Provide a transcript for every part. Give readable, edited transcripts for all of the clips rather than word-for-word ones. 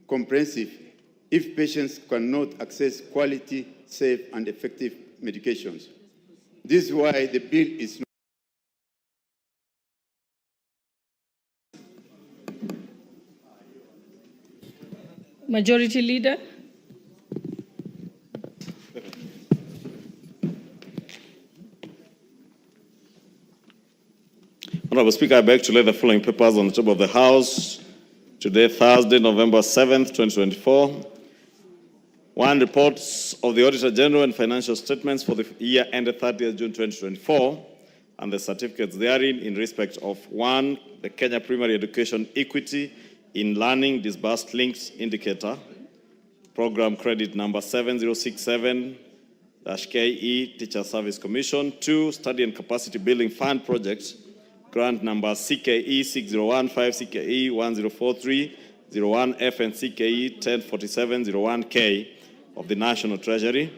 comprehensive if patients cannot access quality, safe, and effective medications. This is why the bill is not. Majority Leader. Honorable Speaker, I beg to lay the following papers on the table of the House today, Thursday, November 7th, 2024. 1, reports of the Auditor General and financial statements for the year ended 30th June 2024 and the certificates therein in respect of 1, the Kenya Primary Education Equity in Learning Disbursed Links Indicator, Program Credit number 7067-KE, Teacher Service Commission. 2, Study and Capacity Building Fund Project, Grant number CKE 6015, CKE 1043, 01F and CKE 1047, 01K of the National Treasury.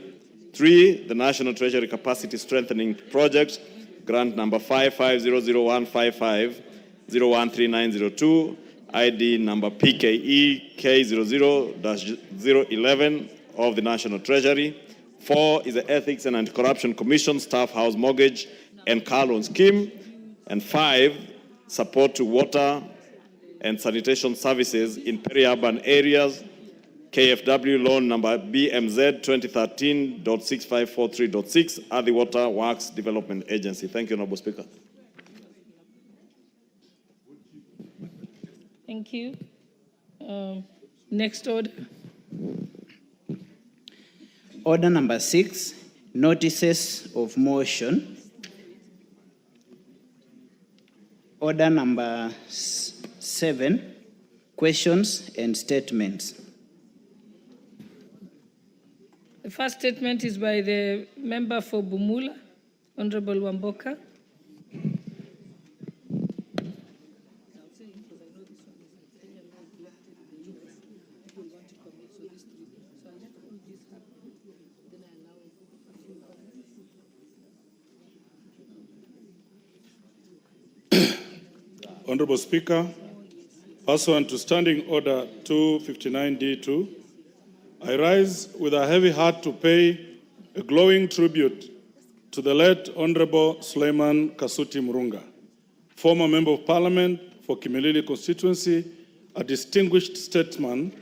3, the National Treasury Capacity Strengthening Project, Grant number 55001550, 013902, ID number PKE K00-011 of the National Treasury. 4 is the Ethics and Anti-Corruption Commission Staff House Mortgage and Car Loan Scheme. And 5, support to water and sanitation services in peri-urban areas, KFW loan number BMZ 2013.6543.6, Adi Water Works Development Agency. Thank you, Honorable Speaker. Thank you. Next order. Order number 6, notices of motion. Order number 7, questions and statements. The first statement is by the member for Bumula, Honorable Wamboka. Honorable Speaker, pursuant to Standing Order 259D2, I rise with a heavy heart to pay a glowing tribute to the late Honorable Suleiman Kasuti Murunga, former Member of Parliament for Kimilili constituency, a distinguished statesman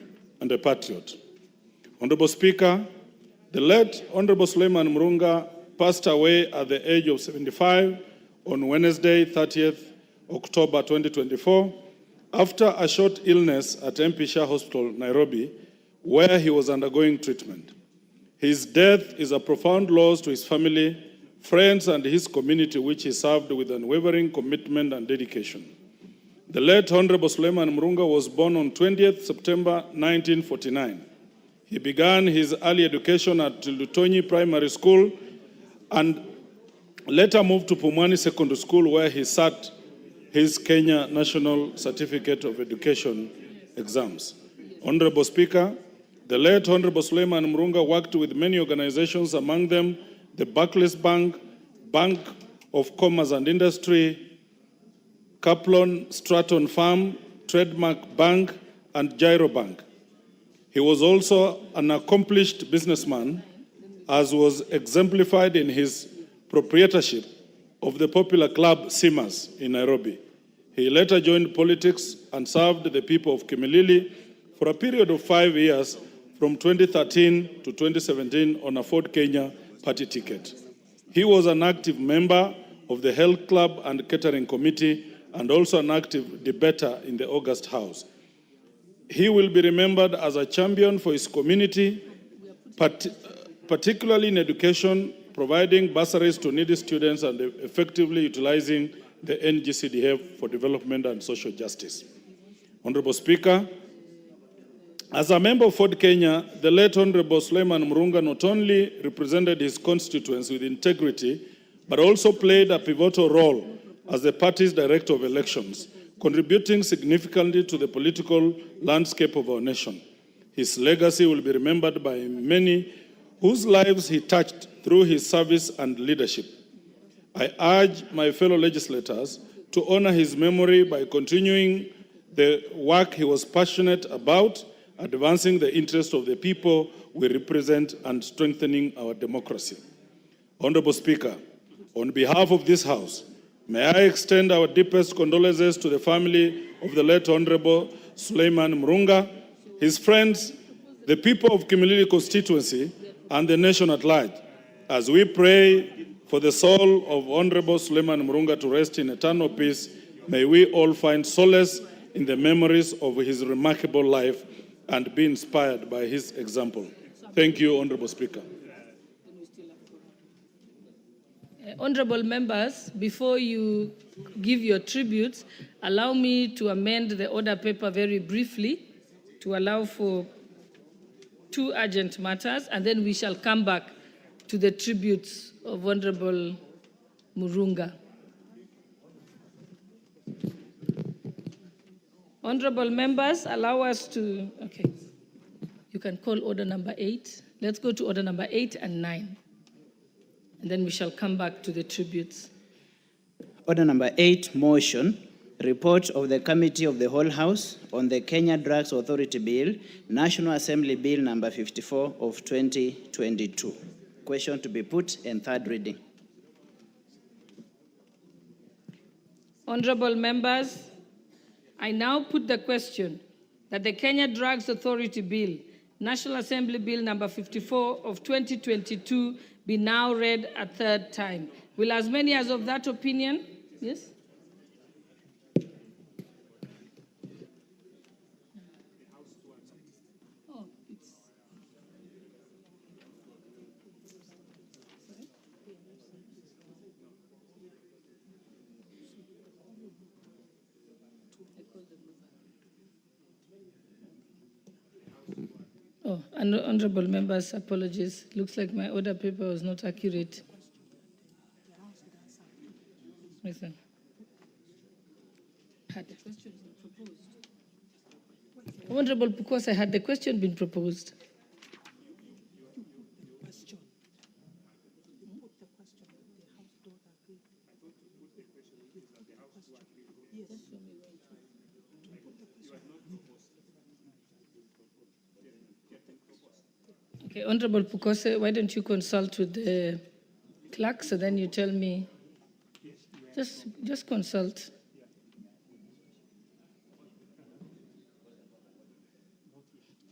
and a patriot. Honorable Speaker, the late Honorable Suleiman Murunga passed away at the age of 75 on Wednesday, 30th October 2024, after a short illness at MP Shah Hospital, Nairobi, where he was undergoing treatment. His death is a profound loss to his family, friends, and his community, which he served with unwavering commitment and dedication. The late Honorable Suleiman Murunga was born on 20th September 1949. He began his early education at Lutonyi Primary School and later moved to Pumwani Secondary School, where he sat his Kenya National Certificate of Education exams. Honorable Speaker, the late Honorable Suleiman Murunga worked with many organizations, among them the Barclays Bank, Bank of Commerce and Industry, Kaplan Stratton Farm, Trademark Bank, and Gyro Bank. He was also an accomplished businessman, as was exemplified in his proprietorship of the popular club Simas in Nairobi. He later joined politics and served the people of Kimilili for a period of 5 years from 2013 to 2017 on a Ford Kenya party ticket. He was an active member of the Health Club and Catering Committee and also an active debater in the August House. He will be remembered as a champion for his community, particularly in education, providing bursaries to needy students and effectively utilizing the NGCDF for development and social justice. Honorable Speaker, as a member of Ford Kenya, the late Honorable Suleiman Murunga not only represented his constituents with integrity, but also played a pivotal role as the party's director of elections, contributing significantly to the political landscape of our nation. His legacy will be remembered by many whose lives he touched through his service and leadership. I urge my fellow legislators to honor his memory by continuing the work he was passionate about advancing the interests of the people we represent and strengthening our democracy. Honorable Speaker, on behalf of this House, may I extend our deepest condolences to the family of the late Honorable Suleiman Murunga, his friends, the people of Kimilili constituency, and the nation at large, as we pray for the soul of Honorable Suleiman Murunga to rest in eternal peace. May we all find solace in the memories of his remarkable life and be inspired by his example. Thank you, Honorable Speaker. Honorable members, before you give your tributes, allow me to amend the order paper very briefly to allow for 2 urgent matters, and then we shall come back to the tributes of Honorable Murunga. Honorable members, allow us to, okay, you can call order number 8. Let's go to order number 8 and 9. And then we shall come back to the tributes. Order number 8, motion. Report of the Committee of the Whole House on the Kenya Drugs Authority Bill, National Assembly Bill number 54 of 2022. Question to be put and third reading. Honorable members, I now put the question that the Kenya Drugs Authority Bill, National Assembly Bill number 54 of 2022 be now read a third time. Will as many as of that opinion? Yes? Oh, honorable members, apologies. Looks like my order paper was not accurate. Listen. Had the question been proposed? Honorable Pukosa, had the question been proposed? Okay, Honorable Pukose, why don't you consult with the clerk, so then you tell me. Just consult.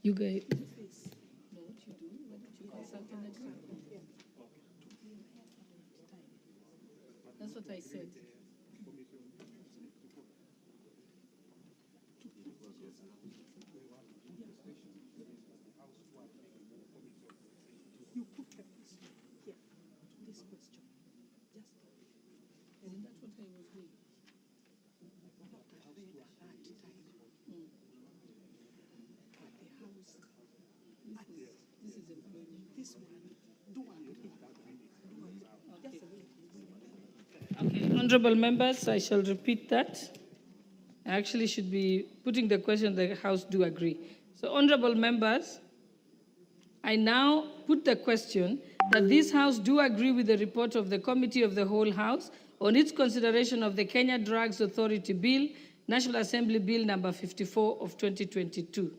You guys. Know what you do? Why don't you consult and agree? That's what I said. Okay, honorable members, I shall repeat that. I actually should be putting the question the House do agree. So, honorable members, I now put the question that this House do agree with the report of the Committee of the Whole House on its consideration of the Kenya Drugs Authority Bill, National Assembly Bill number 54 of 2022.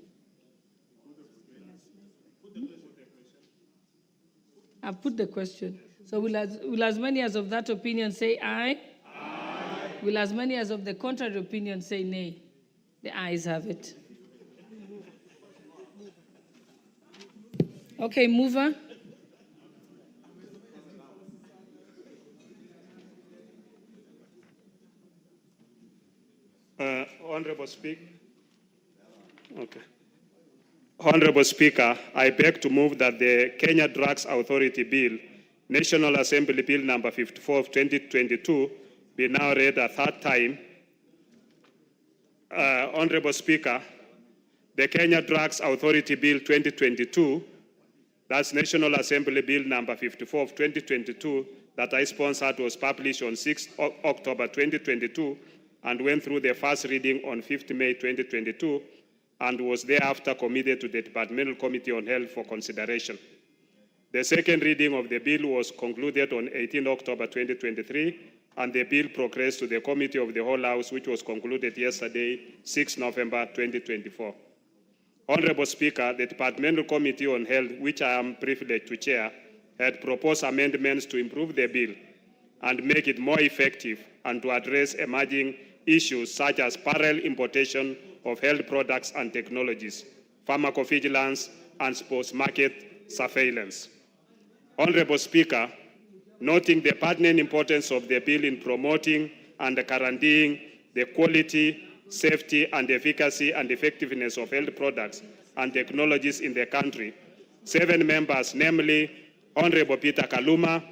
I've put the question. So will as many as of that opinion say aye? Aye. Will as many as of the contrary opinion say nay? The ayes have it. Okay, mover. Honorable Speaker. Okay. Honorable Speaker, I beg to move that the Kenya Drugs Authority Bill, National Assembly Bill number 54 of 2022, be now read a third time. Honorable Speaker, the Kenya Drugs Authority Bill 2022, that's National Assembly Bill number 54 of 2022, that I sponsored, was published on 6 October 2022 and went through the first reading on 5th May 2022 and was thereafter committed to the Departmental Committee on Health for consideration. The second reading of the bill was concluded on 18 October 2023, and the bill progressed to the Committee of the Whole House, which was concluded yesterday, 6 November 2024. Honorable Speaker, the Departmental Committee on Health, which I am privileged to chair, had proposed amendments to improve the bill and make it more effective and to address emerging issues such as parallel importation of health products and technologies, pharmacovigilance, and post-market surveillance. Honorable Speaker, noting the pertinent importance of the bill in promoting and guaranteeing the quality, safety, and efficacy and effectiveness of health products and technologies in the country, 7 members, namely Honorable Peter Kaluma,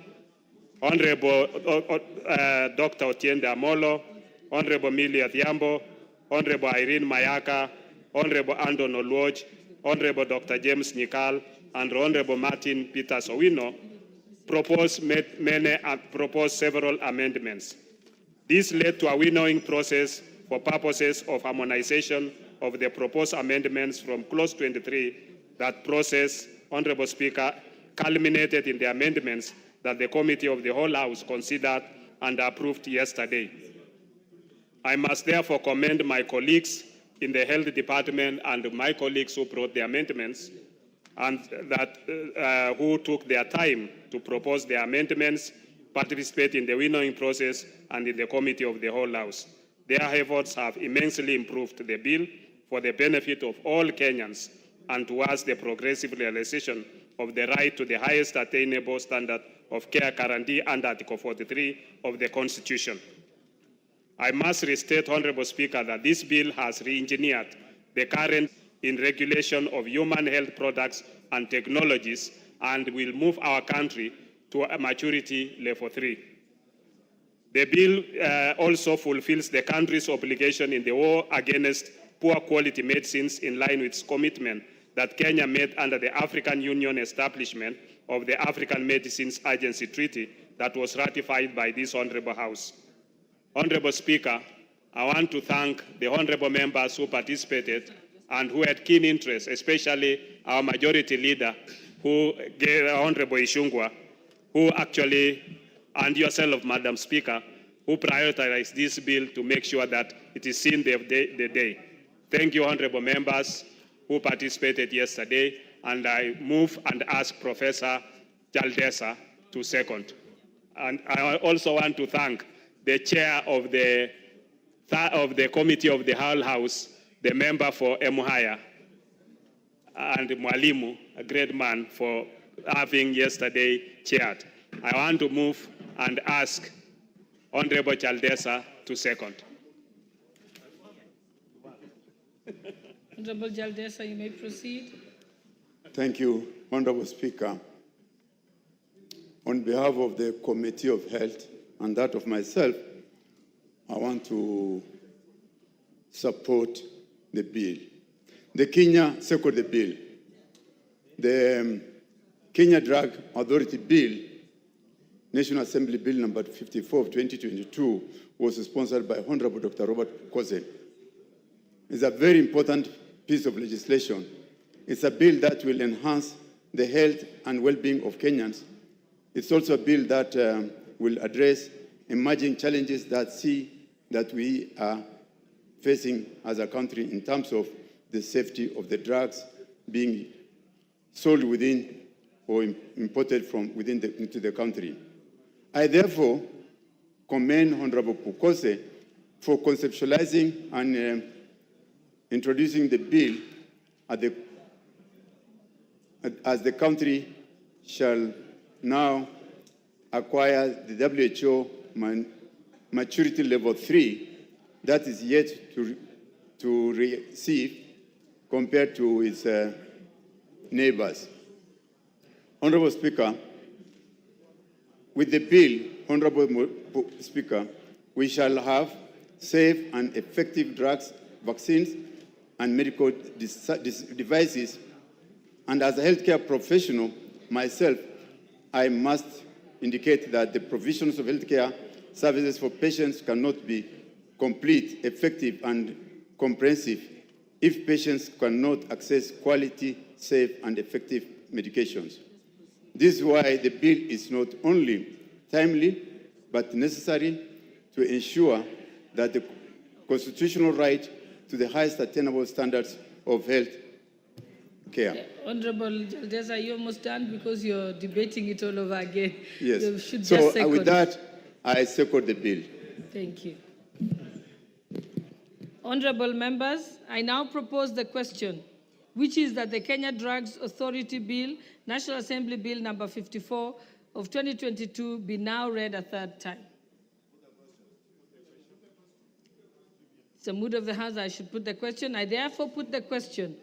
Honorable Dr. Otiende Amolo, Honorable Milia Thiambo, Honorable Irene Mayaka, Honorable Andon Oluoj, Honorable Dr. James Nikal, and Honorable Martin Peters Owino, proposed several amendments. This led to a winnowing process for purposes of harmonization of the proposed amendments from Clause 23. That process, Honorable Speaker, culminated in the amendments that the Committee of the Whole House considered and approved yesterday. I must therefore commend my colleagues in the Health Department and my colleagues who brought the amendments and who took their time to propose the amendments, participate in the winnowing process, and in the Committee of the Whole House. Their efforts have immensely improved the bill for the benefit of all Kenyans and towards the progressive realization of the right to the highest attainable standard of care guaranteed under Article 43 of the Constitution. I must restate, Honorable Speaker, that this bill has re-engineered the current in regulation of human health products and technologies and will move our country to a maturity level 3. The bill also fulfills the country's obligation in the war against poor quality medicines in line with its commitment that Kenya made under the African Union establishment of the African Medicines Agency Treaty that was ratified by this Honorable House. Honorable Speaker, I want to thank the honorable members who participated and who had keen interest, especially our majority leader, Honorable Ichungwa, who actually, and yourself, Madam Speaker, who prioritized this bill to make sure that it is seen the day. Thank you, honorable members who participated yesterday, and I move and ask Professor Julistah to second. And I also want to thank the chair of the Committee of the Whole House, the member for Emuhaya, and Mwalimu, a great man, for having yesterday chaired. I want to move and ask Honorable Julistah to second. Honorable Julistah, you may proceed. Thank you, Honorable Speaker. On behalf of the Committee of Health and that of myself, I want to support the bill. The Kenya second the bill. The Kenya Drug Authority Bill, National Assembly Bill number 54 of 2022, was sponsored by Honorable Dr. Robert Kose. It's a very important piece of legislation. It's a bill that will enhance the health and well-being of Kenyans. It's also a bill that will address emerging challenges that we are facing as a country in terms of the safety of the drugs being sold within or imported from within into the country. I therefore commend Honorable Kose for conceptualizing and introducing the bill as the country shall now acquire the WHO maturity level 3 that is yet to receive compared to its neighbors. Honorable Speaker, with the bill, Honorable Speaker, we shall have safe and effective drugs, vaccines, and medical devices. And as a healthcare professional myself, I must indicate that the provisions of healthcare services for patients cannot be complete, effective, and comprehensive if patients cannot access quality, safe, and effective medications. This is why the bill is not only timely, but necessary to ensure that the constitutional right to the highest attainable standards of health care. Honorable Jaldes, are you almost done? Because you're debating it all over again. Yes. You should So just second. with that, I second the bill. Thank you. Honorable members, I now propose the question, which is that the Kenya Drugs Authority Bill, National Assembly Bill number 54 of 2022 be now read a third time. It's the mood of the House, I should put the question. I therefore put the question,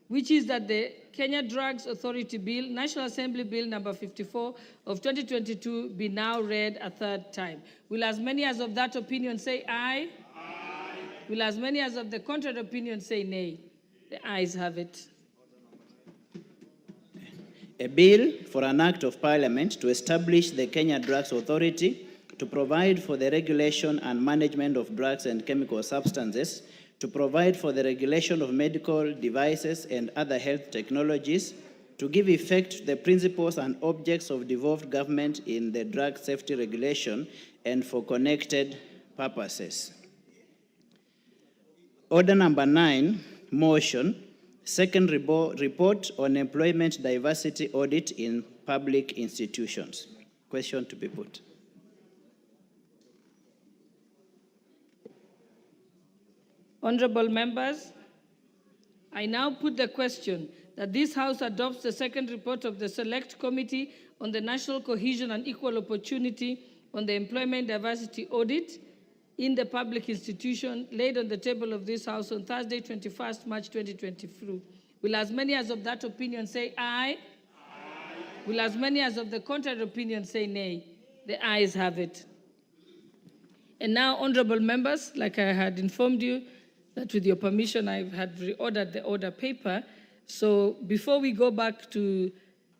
which is that the Kenya Drugs Authority Bill, National Assembly Bill number 54 of 2022 be now read a third time. Will as many as of that opinion say aye? Aye. Will as many as of the contrary opinion say nay? The ayes have it. A bill for an act of parliament to establish the Kenya Drugs Authority to provide for the regulation and management of drugs and chemical substances, to provide for the regulation of medical devices and other health technologies, to give effect to the principles and objects of devolved government in the drug safety regulation, and for connected purposes. Order number 9, motion, second report on employment diversity audit in public institutions. Question to be put. Honorable members, I now put the question that this House adopts the second report of the Select Committee on the National Cohesion and Equal Opportunity on the Employment Diversity Audit in the public institution laid on the table of this House on Thursday, 21st March 2023. Will as many as of that opinion say aye? Aye. Will as many as of the contrary opinion say nay? The ayes have it. And now, honorable members, like I had informed you, that with your permission, I had reordered the order paper. So before we go back to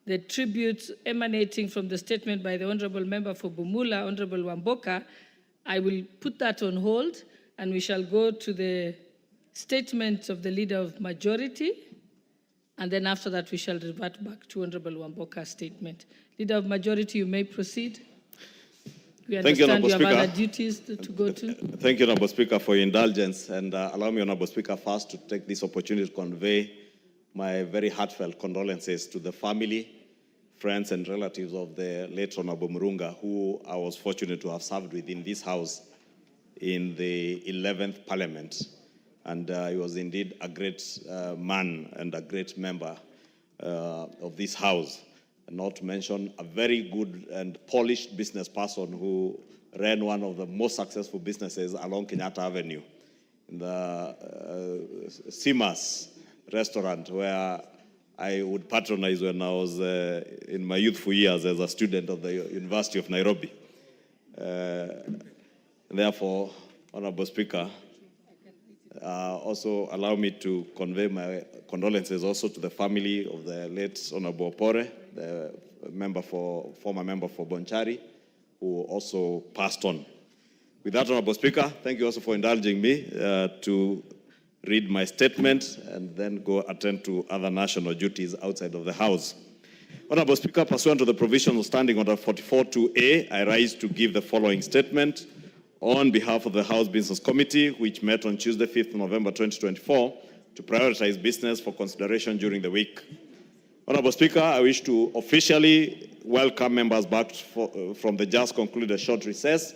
the tributes emanating from the statement by the Honorable Member for Bumula, Honorable Wamboka, I will put that on hold, and we shall go to the statement of the Leader of Majority, and then after that, we shall revert back to Honorable Wamboka's statement. Leader of Majority, you may proceed. We understand you have other duties to go to. Thank you, Honorable Speaker, for your indulgence. And allow me, Honorable Speaker, first to take this opportunity to convey my very heartfelt condolences to the family, friends, and relatives of the late Honorable Murunga, who I was fortunate to have served with in this House in the 11th Parliament. And he was indeed a great man and a great member of this House. Not to mention a very good and polished business person who ran one of the most successful businesses along Kenyatta Avenue, in the Simas restaurant, where I would patronize when I was in my youthful years as a student of the University of Nairobi. Therefore, Honorable Speaker, also allow me to convey my condolences also to the family of the late Honorable Opore, the former member for Bonchari, who also passed on. With that, Honorable Speaker, thank you also for indulging me to read my statement and then go attend to other national duties outside of the House. Honorable Speaker, pursuant to the provisions of Standing Order 44.2a, I rise to give the following statement on behalf of the House Business Committee, which met on Tuesday, 5th November 2024, to prioritize business for consideration during the week. Honorable Speaker, I wish to officially welcome members back from the just concluded short recess,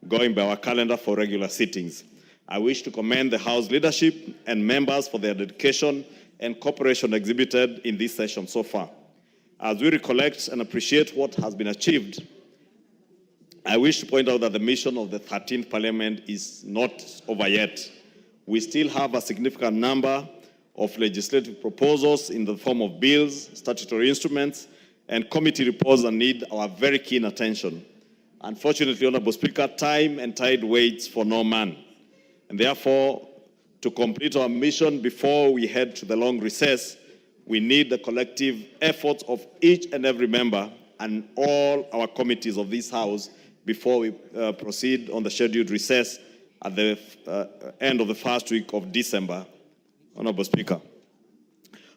going by our calendar for regular sittings. I wish to commend the House leadership and members for their dedication and cooperation exhibited in this session so far. As we recollect and appreciate what has been achieved, I wish to point out that the mission of the 13th Parliament is not over yet. We still have a significant number of legislative proposals in the form of bills, statutory instruments, and committee reports that need our very keen attention. Unfortunately, Honorable Speaker, time and tide waits for no man. And therefore, to complete our mission before we head to the long recess, we need the collective efforts of each and every member and all our committees of this House before we proceed on the scheduled recess at the end of the first week of December. Honorable Speaker,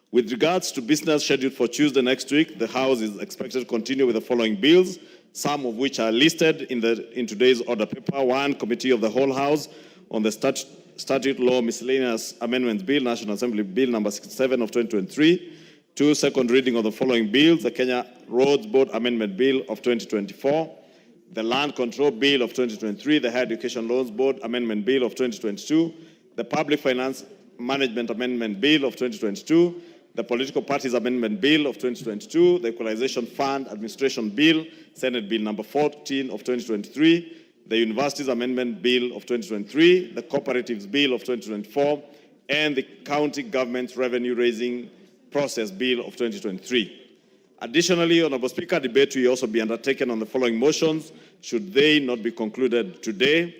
with regards to business scheduled for Tuesday next week, the House is expected to continue with the following bills, some of which are listed in today's order paper. 1, Committee of the Whole House on the Statute Law Miscellaneous Amendments Bill, National Assembly Bill number 67 of 2023. 2, second reading of the following bills: the Kenya Roads Board Amendment Bill of 2024, the Land Control Bill of 2023, the Higher Education Loans Board Amendment Bill of 2022, the Public Finance Management Amendment Bill of 2022, the Political Parties Amendment Bill of 2022, the Equalization Fund Administration Bill, Senate Bill number 14 of 2023, the Universities Amendment Bill of 2023, the Cooperatives Bill of 2024, and the County Government Revenue Raising Process Bill of 2023. Additionally, Honorable Speaker, debate will also be undertaken on the following motions, should they not be concluded today: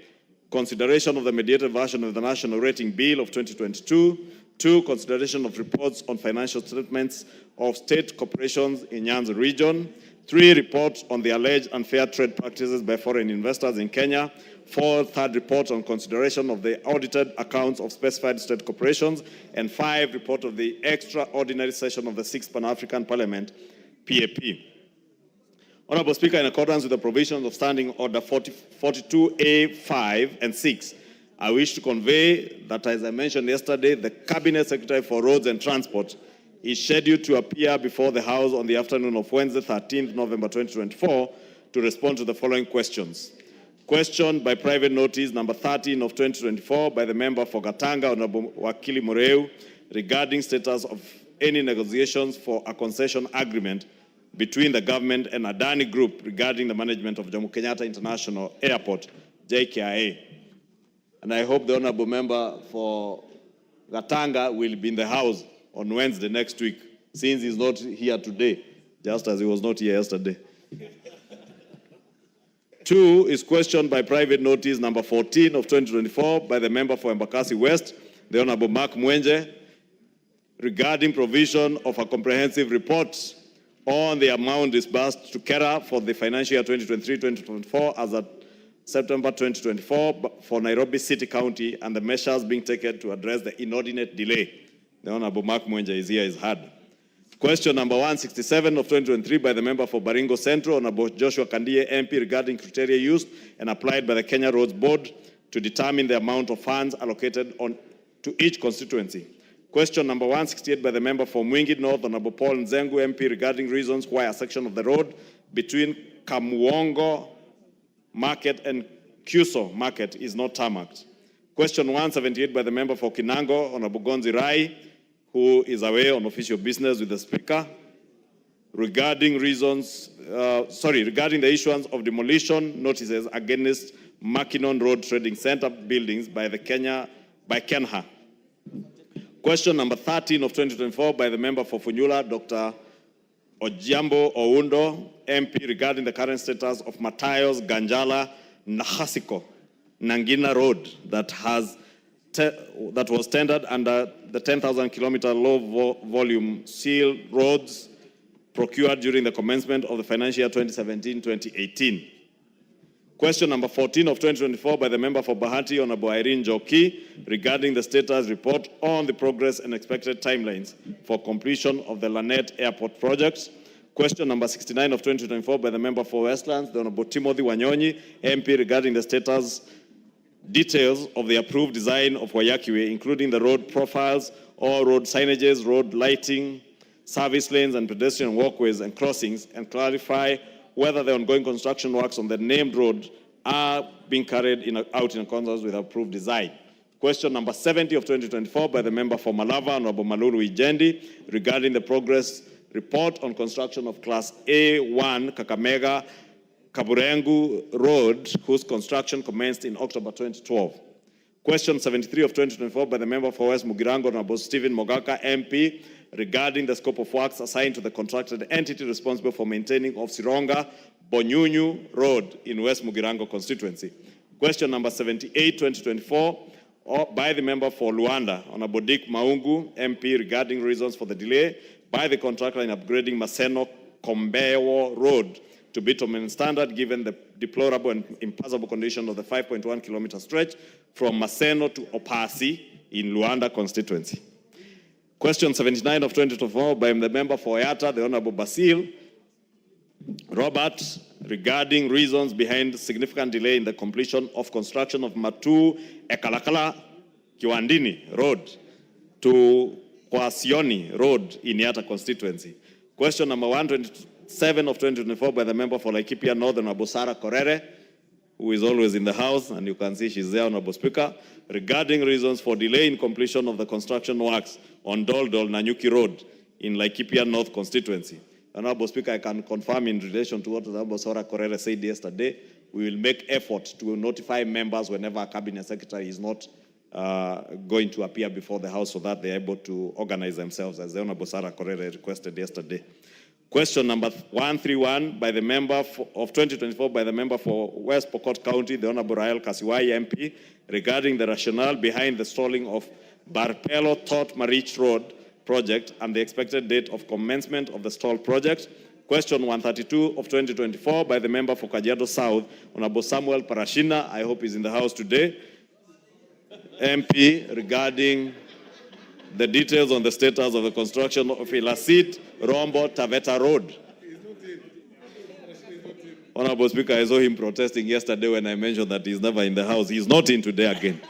consideration of the mediated version of the National Rating Bill of 2022, 2, consideration of reports on financial statements of state corporations in Nyanza region, 3, reports on the alleged unfair trade practices by foreign investors in Kenya, 4, third report on consideration of the audited accounts of specified state corporations, and 5, report of the extraordinary session of the 6th Pan-African Parliament, PAP. Honorable Speaker, in accordance with the provisions of Standing Order 42A5 and 6, I wish to convey that, as I mentioned yesterday, the Cabinet Secretary for Roads and Transport is scheduled to appear before the House on the afternoon of Wednesday, 13th November 2024, to respond to the following questions. Question by private notice number 13 of 2024 by the member for Gatanga, Honorable Wakili Mureu, regarding status of any negotiations for a concession agreement between the government and Adani Group regarding the management of Jomo Kenyatta International Airport, JKIA. And I hope the honorable member for Gatanga will be in the House on Wednesday next week, since he's not here today, just as he was not here yesterday. 2 is questioned by private notice number 14 of 2024 by the member for Embakasi West, the Honorable Mark Mwenje, regarding provision of a comprehensive report on the amount disbursed to KERA for the financial year 2023-2024 as at September 2024 for Nairobi City County and the measures being taken to address the inordinate delay. The Honorable Mark Mwenje is here, is heard. Question number 167 of 2023 by the member for Baringo Central, Honorable Joshua Kandie, MP, regarding criteria used and applied by the Kenya Roads Board to determine the amount of funds allocated to each constituency. Question number 168 by the member for Mwingi North, Honorable Paul Nzengu, MP, regarding reasons why a section of the road between Kamuongo Market and Kuso Market is not tarmacked. Question 178 by the member for Kinango, Honorable Gonzi Rai, who is away on official business with the Speaker, regarding regarding the issuance of demolition notices against Makinon Road Trading Center buildings by Kenha. Question number 13 of 2024 by the member for Funyula, Dr. Ojiambo Oundo, MP, regarding the current status of Matayos Ganjala Nahasiko Nangina Road that was tendered under the 10,000 kilometer low volume seal roads procured during the commencement of the financial year 2017-2018. Question number 14 of 2024 by the member for Bahati, Honorable Irene Joki, regarding the status report on the progress and expected timelines for completion of the Lanet Airport project. Question number 69 of 2024 by the member for Westlands, the Honorable Timothy Wanyonyi, MP, regarding the status details of the approved design of Wayakiwe, including the road profiles, all road signages, road lighting, service lanes and pedestrian walkways and crossings, and clarify whether the ongoing construction works on the named road are being carried out in accordance with approved design. Question number 70 of 2024 by the member for Malava, Honorable Malulu Ijendi, regarding the progress report on construction of Class A1 Kakamega Kaburengu Road, whose construction commenced in October 2012. Question 73 of 2024 by the member for West Mugirango, Honorable Stephen Mogaka, MP, regarding the scope of works assigned to the contracted entity responsible for maintaining of Sironga Bonyunyu Road in West Mugirango constituency. Question number 78, 2024, by the member for Luanda, Honorable Dick Maungu, MP, regarding reasons for the delay by the contractor in upgrading Maseno Kombewo Road to bitumen standard, given the deplorable and impassable condition of the 5.1 kilometer stretch from Maseno to Opasi in Luanda constituency. Question 79 of 2024 by the member for Oyata, the Honorable Basil Robert, regarding reasons behind significant delay in the completion of construction of Matu Ekalakala Kiwandini Road to Kwasioni Road in Yata constituency. Question number 127 of 2024 by the member for Laikipia North, Honorable Sarah Korere, who is always in the house, and you can see she's there, Honorable Speaker, regarding reasons for delay in completion of the construction works on Doldol Nanyuki Road in Laikipia North constituency. Honorable Speaker, I can confirm in relation to what Honorable Sarah Korere said yesterday, we will make effort to notify members whenever a cabinet secretary is not going to appear before the House so that they are able to organize themselves, as the Honorable Sarah Korere requested yesterday. Question number 131 by the member of 2024 by the member for West Pokot County, the Honorable Rael Kasiwai MP, regarding the rationale behind the stalling of Barpelo Tot Marich Road project and the expected date of commencement of the stalled project. Question 132 of 2024 by the member for Kajiado South, Honorable Samuel Parashina, I hope he's in the house today, MP, regarding the details on the status of the construction of Ilasit Rombo Taveta Road. Honorable Speaker, I saw him protesting yesterday when I mentioned that he's never in the house. He's not in today again.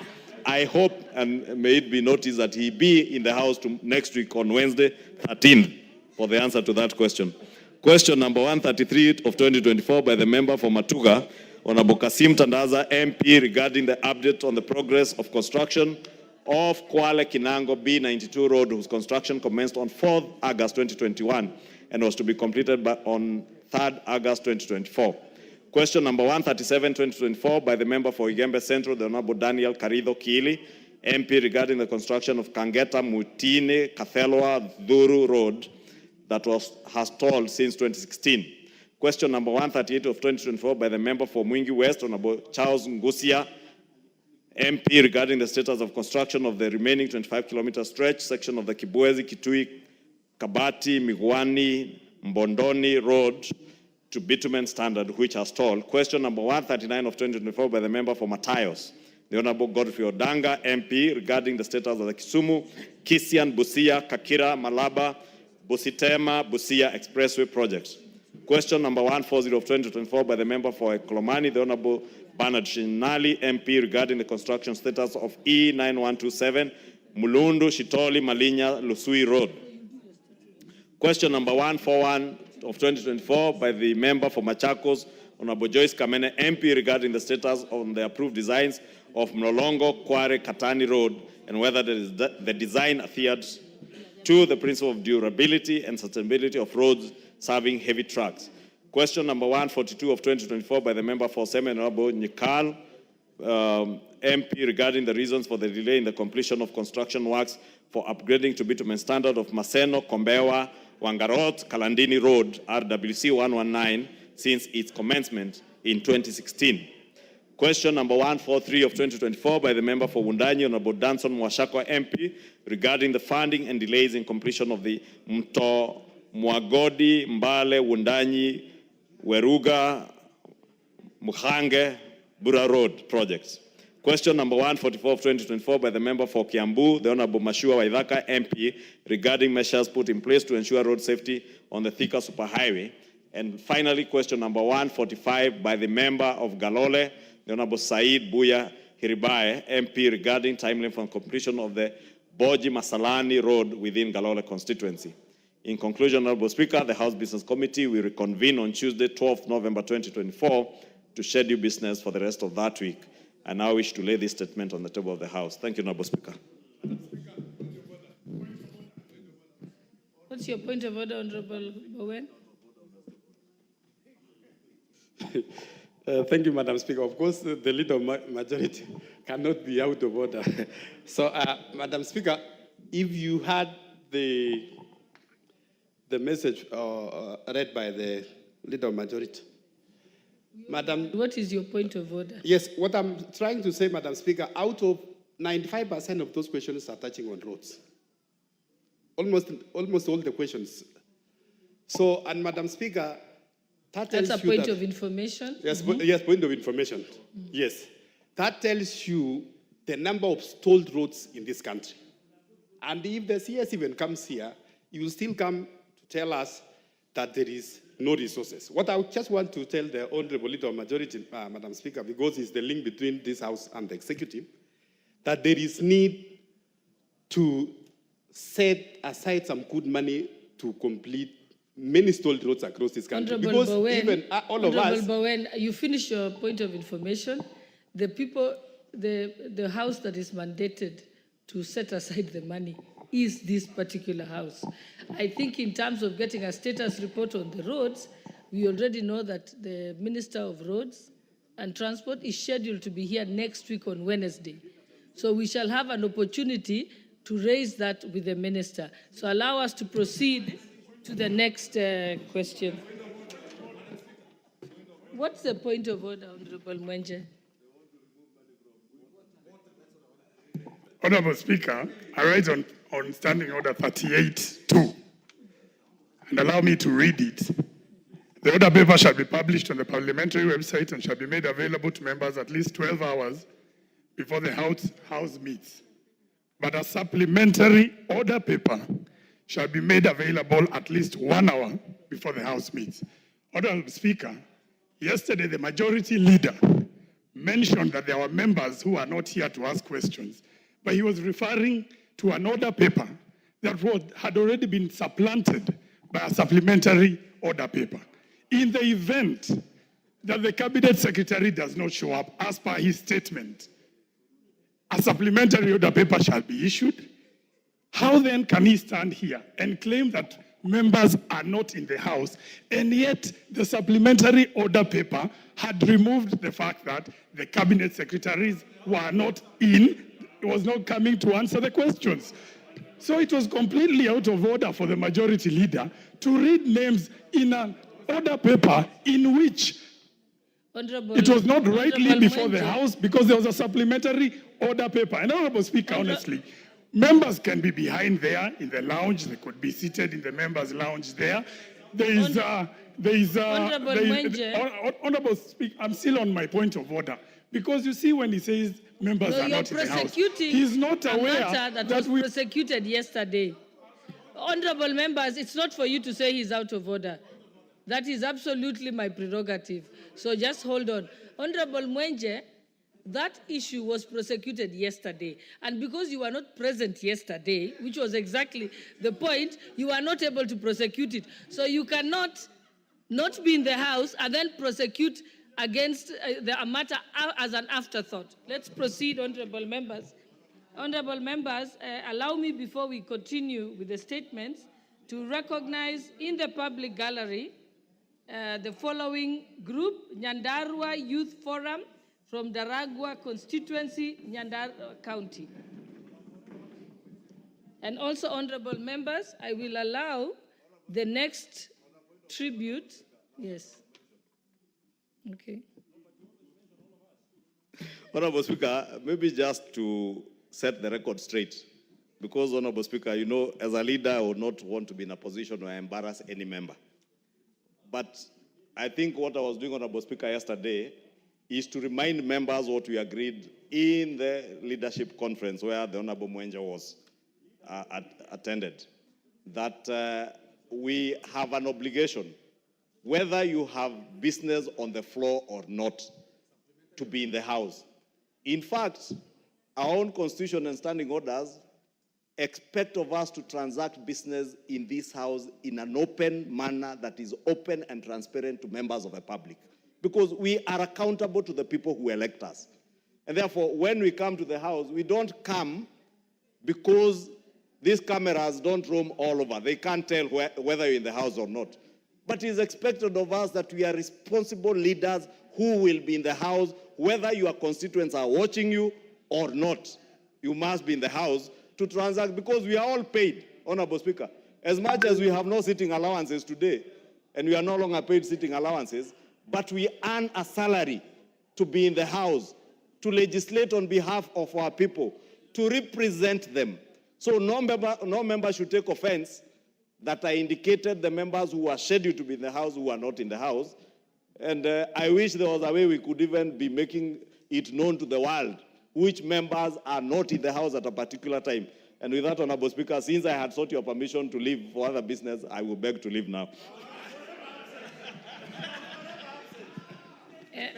I hope, and may it be noticed, that he be in the house next week on Wednesday, 13th, for the answer to that question. Question number 133 of 2024 by the member for Matuga, Honorable Kasim Tandaza, MP, regarding the update on the progress of construction of Kwale Kinango B92 Road, whose construction commenced on 4th August 2021 and was to be completed on 3rd August 2024. Question number 137, 2024, by the member for Igembe Central, the Honorable Daniel Karido Kili, MP, regarding the construction of Kangeta Mutine Kathelwa Dhuru Road that has stalled since 2016. Question number 138 of 2024 by the member for Mwingi West, Honorable Charles Ngusia, MP, regarding the status of construction of the remaining 25-kilometer stretch section of the Kibwezi, Kitui, Kabati, Migwani, Mbondoni Road to bitumen standard, which has stalled. Question number 139 of 2024 by the member for Matayos, the Honorable Godfrey Odanga, MP, regarding the status of the Kisumu, Kisian, Busia, Kakira, Malaba, Busitema, Busia Expressway projects. Question number 140 of 2024 by the member for Eklomani, the Honorable Bernard Shinali, MP, regarding the construction status of E9127, Mulundu, Shitoli, Malinya, Lusui Road. Question number 141 of 2024 by the member for Machakos, Honorable Joyce Kamene, MP, regarding the status on the approved designs of Mlolongo, Kware, Katani Road, and whether the design adheres to the principle of durability and sustainability of roads serving heavy trucks. Question number 142 of 2024 by the member for Semen, Honorable Nikal, MP, regarding the reasons for the delay in the completion of construction works for upgrading to bitumen standard of Maseno, Kombewa, Wangarot, Kalandini Road, RWC 119, since its commencement in 2016. Question number 143 of 2024 by the member for Wundanyi, Honorable Danson Mwashakwa, MP, regarding the funding and delays in completion of the Mto Mwagodi, Mbale, Wundanyi, Weruga, Mukhange, Bura Road projects. Question number 144 of 2024 by the member for Kiambu, the Honorable Mashua Waithaka, MP, regarding measures put in place to ensure road safety on the Thika Superhighway. And finally, question number 145 by the member of Galole, the Honorable Said Buya Hiribae, MP, regarding timeline for completion of the Boji Masalani Road within Galole constituency. In conclusion, Honorable Speaker, the House Business Committee will reconvene on Tuesday, 12th November 2024 to schedule business for the rest of that week. I now wish to lay this statement on the table of the House. Thank you, Honorable Speaker. What's your point of order, Honorable Bowen? Thank you, Madam Speaker. Of course, the leader of majority cannot be out of order. So, Madam Speaker, if you had the message read by the leader of majority, Madam. What is your point of order? Yes, what I'm trying to say, Madam Speaker, out of 95% of those questions are touching on roads. Almost all the questions. So, and Madam Speaker, that tells That's a you point of information? Yes, yes, point of information. Yes. That tells you the number of stalled roads in this country. And if the CS even comes here, you will still come to tell us that there is no resources. What I just want to tell the Honorable Leader of Majority, Madam Speaker, because it's the link between this House and the Executive, that there is need to set aside some good money to complete many stalled roads across this country. Honorable Because Bowen, even all of Honorable us, Bowen, you finish your point of information. The people, the house that is mandated to set aside the money is this particular house. I think in terms of getting a status report on the roads, we already know that the Minister of Roads and Transport is scheduled to be here next week on Wednesday. So we shall have an opportunity to raise that with the Minister. So allow us to proceed to the next question. What's the point of order, Honorable Mwenje? Honorable Speaker, I rise on Standing Order 38-2, and allow me to read it. The order paper shall be published on the parliamentary website and shall be made available to members at least 12 hours before the House meets. But a supplementary order paper shall be made available at least 1 hour before the House meets. Honorable Speaker, yesterday the majority leader mentioned that there were members who are not here to ask questions, but he was referring to an order paper that had already been supplanted by a supplementary order paper. In the event that the Cabinet Secretary does not show up, as per his statement, a supplementary order paper shall be issued. How then can he stand here and claim that members are not in the House, and yet the supplementary order paper had removed the fact that the Cabinet Secretaries were not in, was not coming to answer the questions? So it was completely out of order for the majority leader to read names in an order paper in which it was not rightly before the House because there was a supplementary order paper. And Honorable Speaker, honestly, members can be behind there in the lounge. They could be seated in the members' lounge there. Honorable Speaker, I'm still on my point of order. Because you see, when he says members are not in the House, he's not aware that was prosecuted yesterday. Honorable members, it's not for you to say he's out of order. That is absolutely my prerogative. So just hold on. Honorable Mwenje, that issue was prosecuted yesterday. And because you were not present yesterday, which was exactly the point, you are not able to prosecute it. So you cannot not be in the House and then prosecute against the matter as an afterthought. Let's proceed, honorable members. Honorable members, allow me, before we continue with the statements, to recognize in the public gallery the following group: Nyandarua Youth Forum from Daragwa constituency, Nyandarua County. And also, honorable members, I will allow the next tribute. Yes. Okay. Honorable Speaker, maybe just to set the record straight, because, Honorable Speaker, you know, as a leader, I would not want to be in a position where I embarrass any member. But I think what I was doing, Honorable Speaker, yesterday is to remind members what we agreed in the leadership conference where the Honorable Mwenje was attended, that we have an obligation, whether you have business on the floor or not, to be in the House. In fact, our own constitution and standing orders expect of us to transact business in this House in an open manner that is open and transparent to members of the public, because we are accountable to the people who elect us. And therefore, when we come to the House, we don't come because these cameras don't roam all over. They can't tell whether you're in the House or not. But it is expected of us that we are responsible leaders who will be in the House, whether your constituents are watching you or not. You must be in the House to transact, because we are all paid, Honorable Speaker. As much as we have no sitting allowances today, and we are no longer paid sitting allowances, but we earn a salary to be in the House, to legislate on behalf of our people, to represent them. So no member should take offense that I indicated the members who are scheduled to be in the House who are not in the House. And I wish there was a way we could even be making it known to the world which members are not in the House at a particular time. And with that, Honorable Speaker, since I had sought your permission to leave for other business, I will beg to leave now.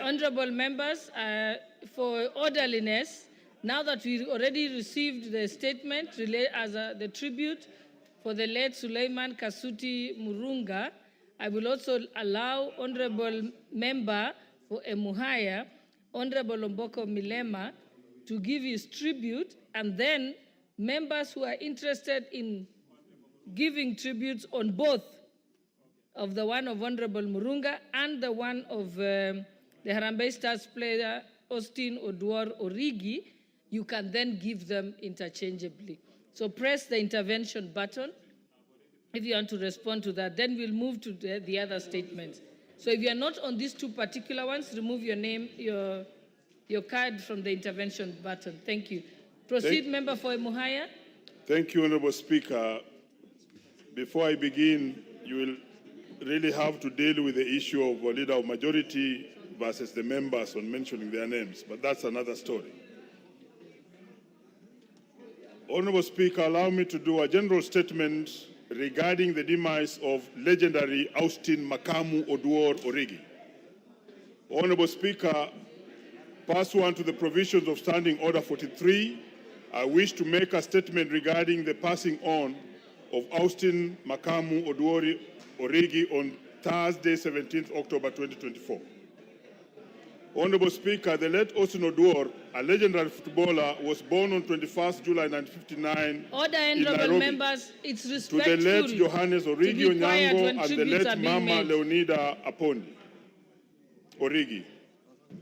Honorable members, for orderliness, now that we already received the statement as the tribute for the late Suleiman Kasuti Murunga, I will also allow Honorable Member for Emuhaya, Honorable Omboko Milema, to give his tribute, and then members who are interested in giving tributes on both of the one of Honorable Murunga and the one of the Harambee Stars player Austin Oduor Origi, you can then give them interchangeably. So press the intervention button if you want to respond to that. Then we'll move to the other statements. So if you are not on these two particular ones, remove your name, your card from the intervention button. Thank you. Proceed, Member for Emuhaya. Thank you, Honorable Speaker. Before I begin, you will really have to deal with the issue of a leader of majority versus the members on mentioning their names, but that's another story. Honorable Speaker, allow me to do a general statement regarding the demise of legendary Austin Makamu Oduor Origi. Honorable Speaker, pursuant to the provisions of Standing Order 43, I wish to make a statement regarding the passing on of Austin Makamu Oduor Origi on Thursday, 17th October 2024. Honorable Speaker, the late Austin Oduor, a legendary footballer, was born on 21st July 1959 Order, in honorable Nairobi. Members, it's To respectful the late Johannes Origi be quiet Onyango when and the tributes are late being Mama made. Leonida Apondi Origi.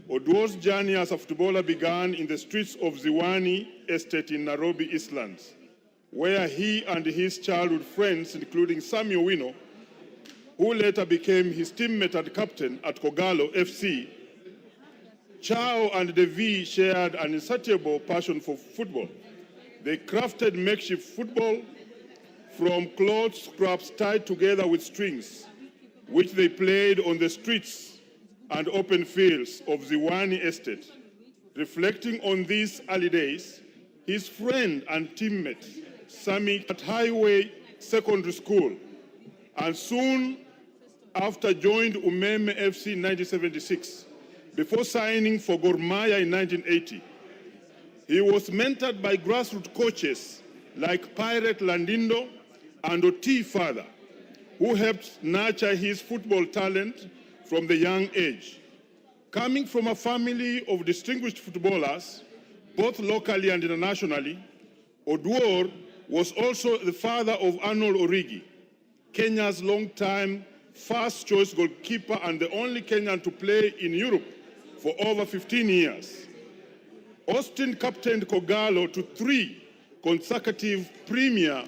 Oduor's journey as a footballer began in the streets of Ziwani Estate in Nairobi, Eastlands, where he and his childhood friends, including Samuel Wino, who later became his teammate and captain at Kogalo FC, Chao and Devi shared an insatiable passion for football. They crafted makeshift football from cloth scraps tied together with strings, which they played on the streets and open fields of Ziwani Estate. Reflecting on these early days, his friend and teammate, Sami, at Highway Secondary School, and soon after joined Umeme FC in 1976, before signing for Gor Mahia in 1980. He was mentored by grassroots coaches like Pirate Landindo and Oti Father, who helped nurture his football talent from the young age. Coming from a family of distinguished footballers, both locally and internationally, Oduor was also the father of Arnold Origi, Kenya's long-time first-choice goalkeeper and the only Kenyan to play in Europe for over 15 years. Austin captained Kogalo to 3 consecutive Premier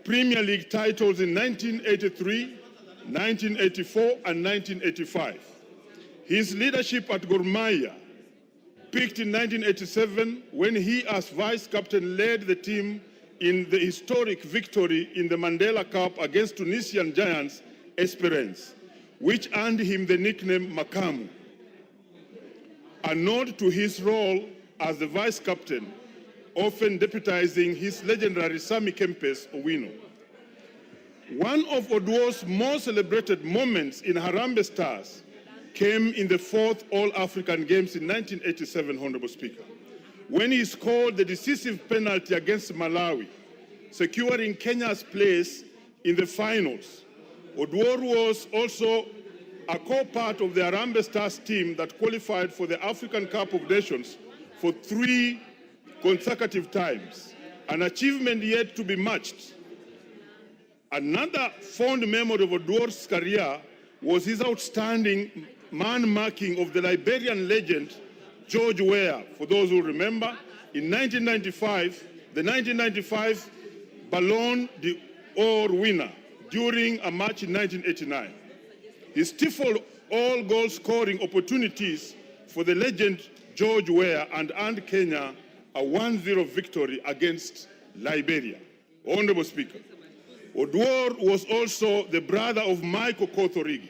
League titles in 1983, 1984, and 1985. His leadership at Gor Mahia peaked in 1987 when he, as vice captain, led the team in the historic victory in the Mandela Cup against Tunisian giants Esperance, which earned him the nickname Makamu, a nod to his role as the vice captain, often deputizing his legendary Sami Kempes Owino. One of Oduor's most celebrated moments in Harambee Stars came in the 4th All-African Games in 1987, Honorable Speaker, when he scored the decisive penalty against Malawi, securing Kenya's place in the finals. Oduor was also a core part of the Harambee Stars team that qualified for the African Cup of Nations for 3 consecutive times, an achievement yet to be matched. Another fond memory of Oduor's career was his outstanding man-marking of the Liberian legend George Weah. For those who remember, in 1995, the 1995 Ballon d'Or winner during a match in 1989. He stifled all goal-scoring opportunities for the legend George Weah and earned Kenya a 1-0 victory against Liberia. Honorable Speaker, Oduor was also the brother of Michael Origi.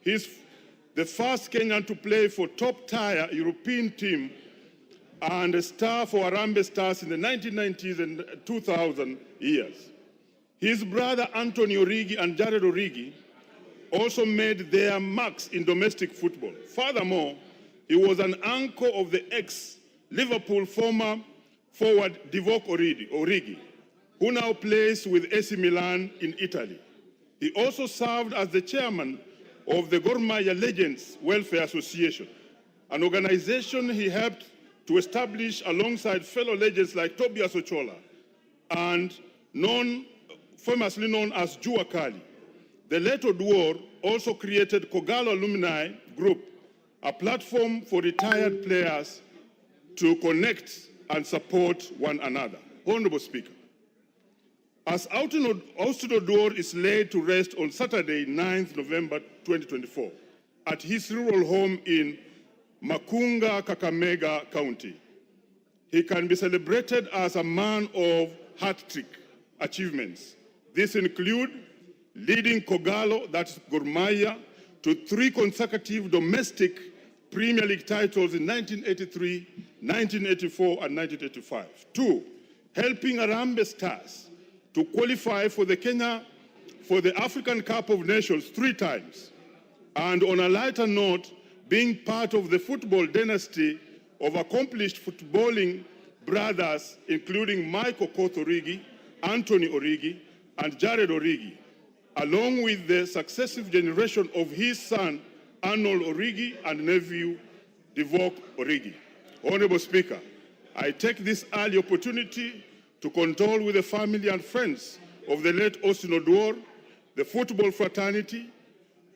He's the first Kenyan to play for top-tier European team and a star for Harambee Stars in the 1990s and 2000 years. His brother Anthony Origi and Jared Origi also made their marks in domestic football. Furthermore, He was an uncle of the ex-Liverpool former forward Divock Origi, who now plays with AC Milan in Italy. He also served as the chairman of the Gor Mahia Legends Welfare Association, an organization he helped to establish alongside fellow legends like Tobias Ochola and famously known as Jua Kali. The late Oduor also created Kogalo Alumni Group, a platform for retired players to connect and support one another. Honorable Speaker, as Austin Oduor is laid to rest on Saturday, 9th November 2024, at his rural home in Makunga, Kakamega County, he can be celebrated as a man of hat-trick achievements. These include leading Kogalo, that's Gor Mahia, to 3 consecutive domestic Premier League titles in 1983, 1984, and 1985. 2, helping Harambee Stars to qualify for the African Cup of Nations 3 times. And on a lighter note, being part of the football dynasty of accomplished footballing brothers, including Mike Okoth Origi, Anthony Origi, and Jared Origi, along with the successive generation of his son, Arnold Origi, and nephew, Divock Origi. Honorable Speaker, I take this early opportunity to condole with the family and friends of the late Austin Oduor, the football fraternity,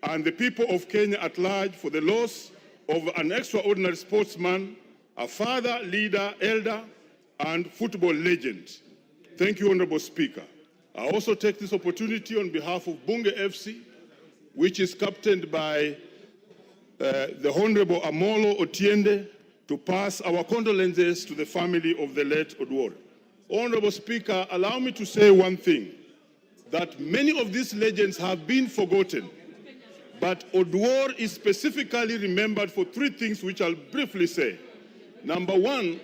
and the people of Kenya at large for the loss of an extraordinary sportsman, a father, leader, elder, and football legend. Thank you, Honorable Speaker. I also take this opportunity on behalf of Bunge FC, which is captained by the Honorable Amolo Otiende, to pass our condolences to the family of the late Oduor. Honorable Speaker, allow me to say one thing, that many of these legends have been forgotten, but Oduor is specifically remembered for 3 things which I'll briefly say. Number 1,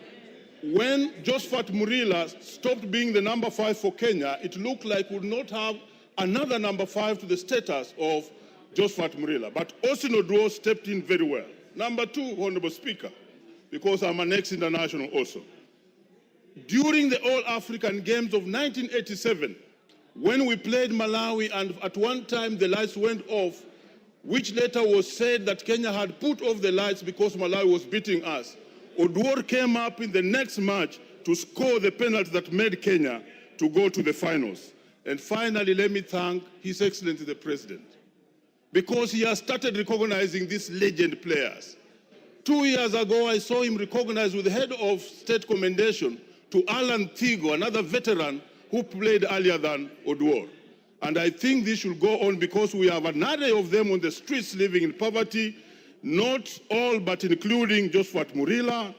when Josephat Murila stopped being the number 5 for Kenya, it looked like we would not have another number 5 to the status of Josephat Murila. But Austin Oduor stepped in very well. Number 2, Honorable Speaker, because I'm an ex-international also. During the All-African Games of 1987, when we played Malawi and at one time the lights went off, which later was said that Kenya had put off the lights because Malawi was beating us, Oduor came up in the next match to score the penalty that made Kenya to go to the finals. And finally, let me thank His Excellency the President, because he has started recognizing these legend players. 2 years ago, I saw him recognized with the head of state commendation to Alan Thigo, another veteran who played earlier than Oduor. And I think this should go on because we have an array of them on the streets living in poverty, not all, but including Josephat Murila,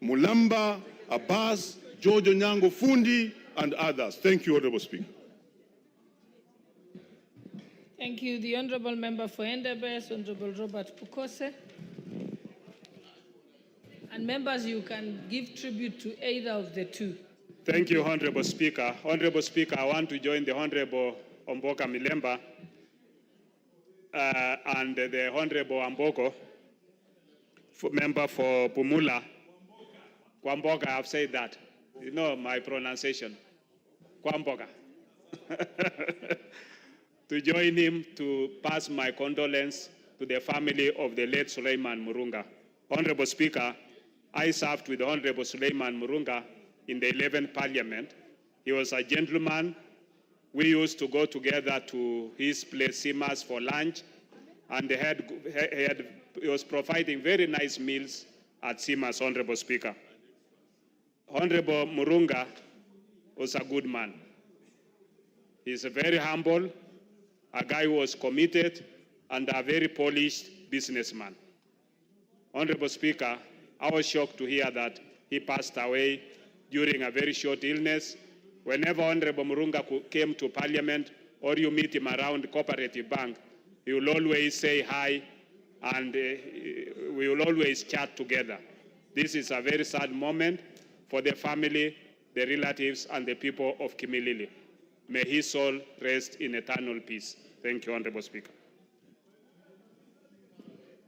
Mulamba, Abbas, George Onyango Fundi, and others. Thank you, Honorable Speaker. Thank you. The Honorable Member for Endebess, Honorable Robert Pukose. And members, you can give tribute to either of the 2. Thank you, Honorable Speaker. Honorable Speaker, I want to join the Honorable Omboka Milemba and the Honorable Amboko, member for Pumula. Kwamboka, I've said that. You know my pronunciation. Kwamboka. To join him to pass my condolence to the family of the late Suleiman Murunga. Honorable Speaker, I served with the Honorable Suleiman Murunga in the 11th Parliament. He was a gentleman. We used to go together to his place, Simas, for lunch, and he was providing very nice meals at Simas, Honorable Speaker. Honorable Murunga was a good man. He's a very humble, a guy who was committed, and a very polished businessman. Honorable Speaker, I was shocked to hear that he passed away during a very short illness. Whenever Honorable Murunga came to Parliament or you meet him around Cooperative Bank, he will always say hi and we will always chat together. This is a very sad moment for the family, the relatives, and the people of Kimilili. May his soul rest in eternal peace. Thank you, Honorable Speaker.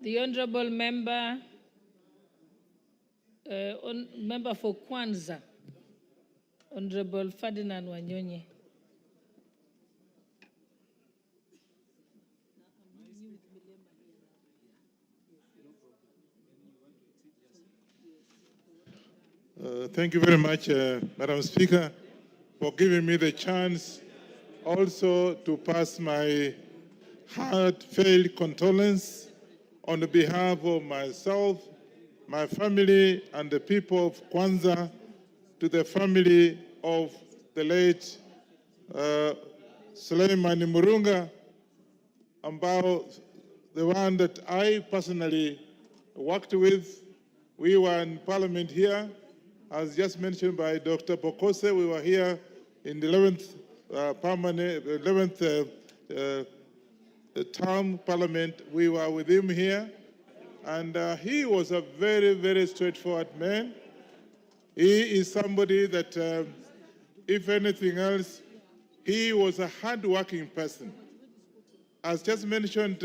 The Honorable Member Member for Kwanza, Honorable Ferdinand Wanyonyi. Thank you very much, Madam Speaker, for giving me the chance also to pass my heartfelt condolence on behalf of myself, my family, and the people of Kwanza to the family of the late Suleiman Murunga, about the one that I personally worked with. We were in Parliament here. As just mentioned by Dr. Bokose, we were here in the 11th term Parliament. We were with him here, and he was a very, very straightforward man. He is somebody that, if anything else, he was a hard-working person. As just mentioned,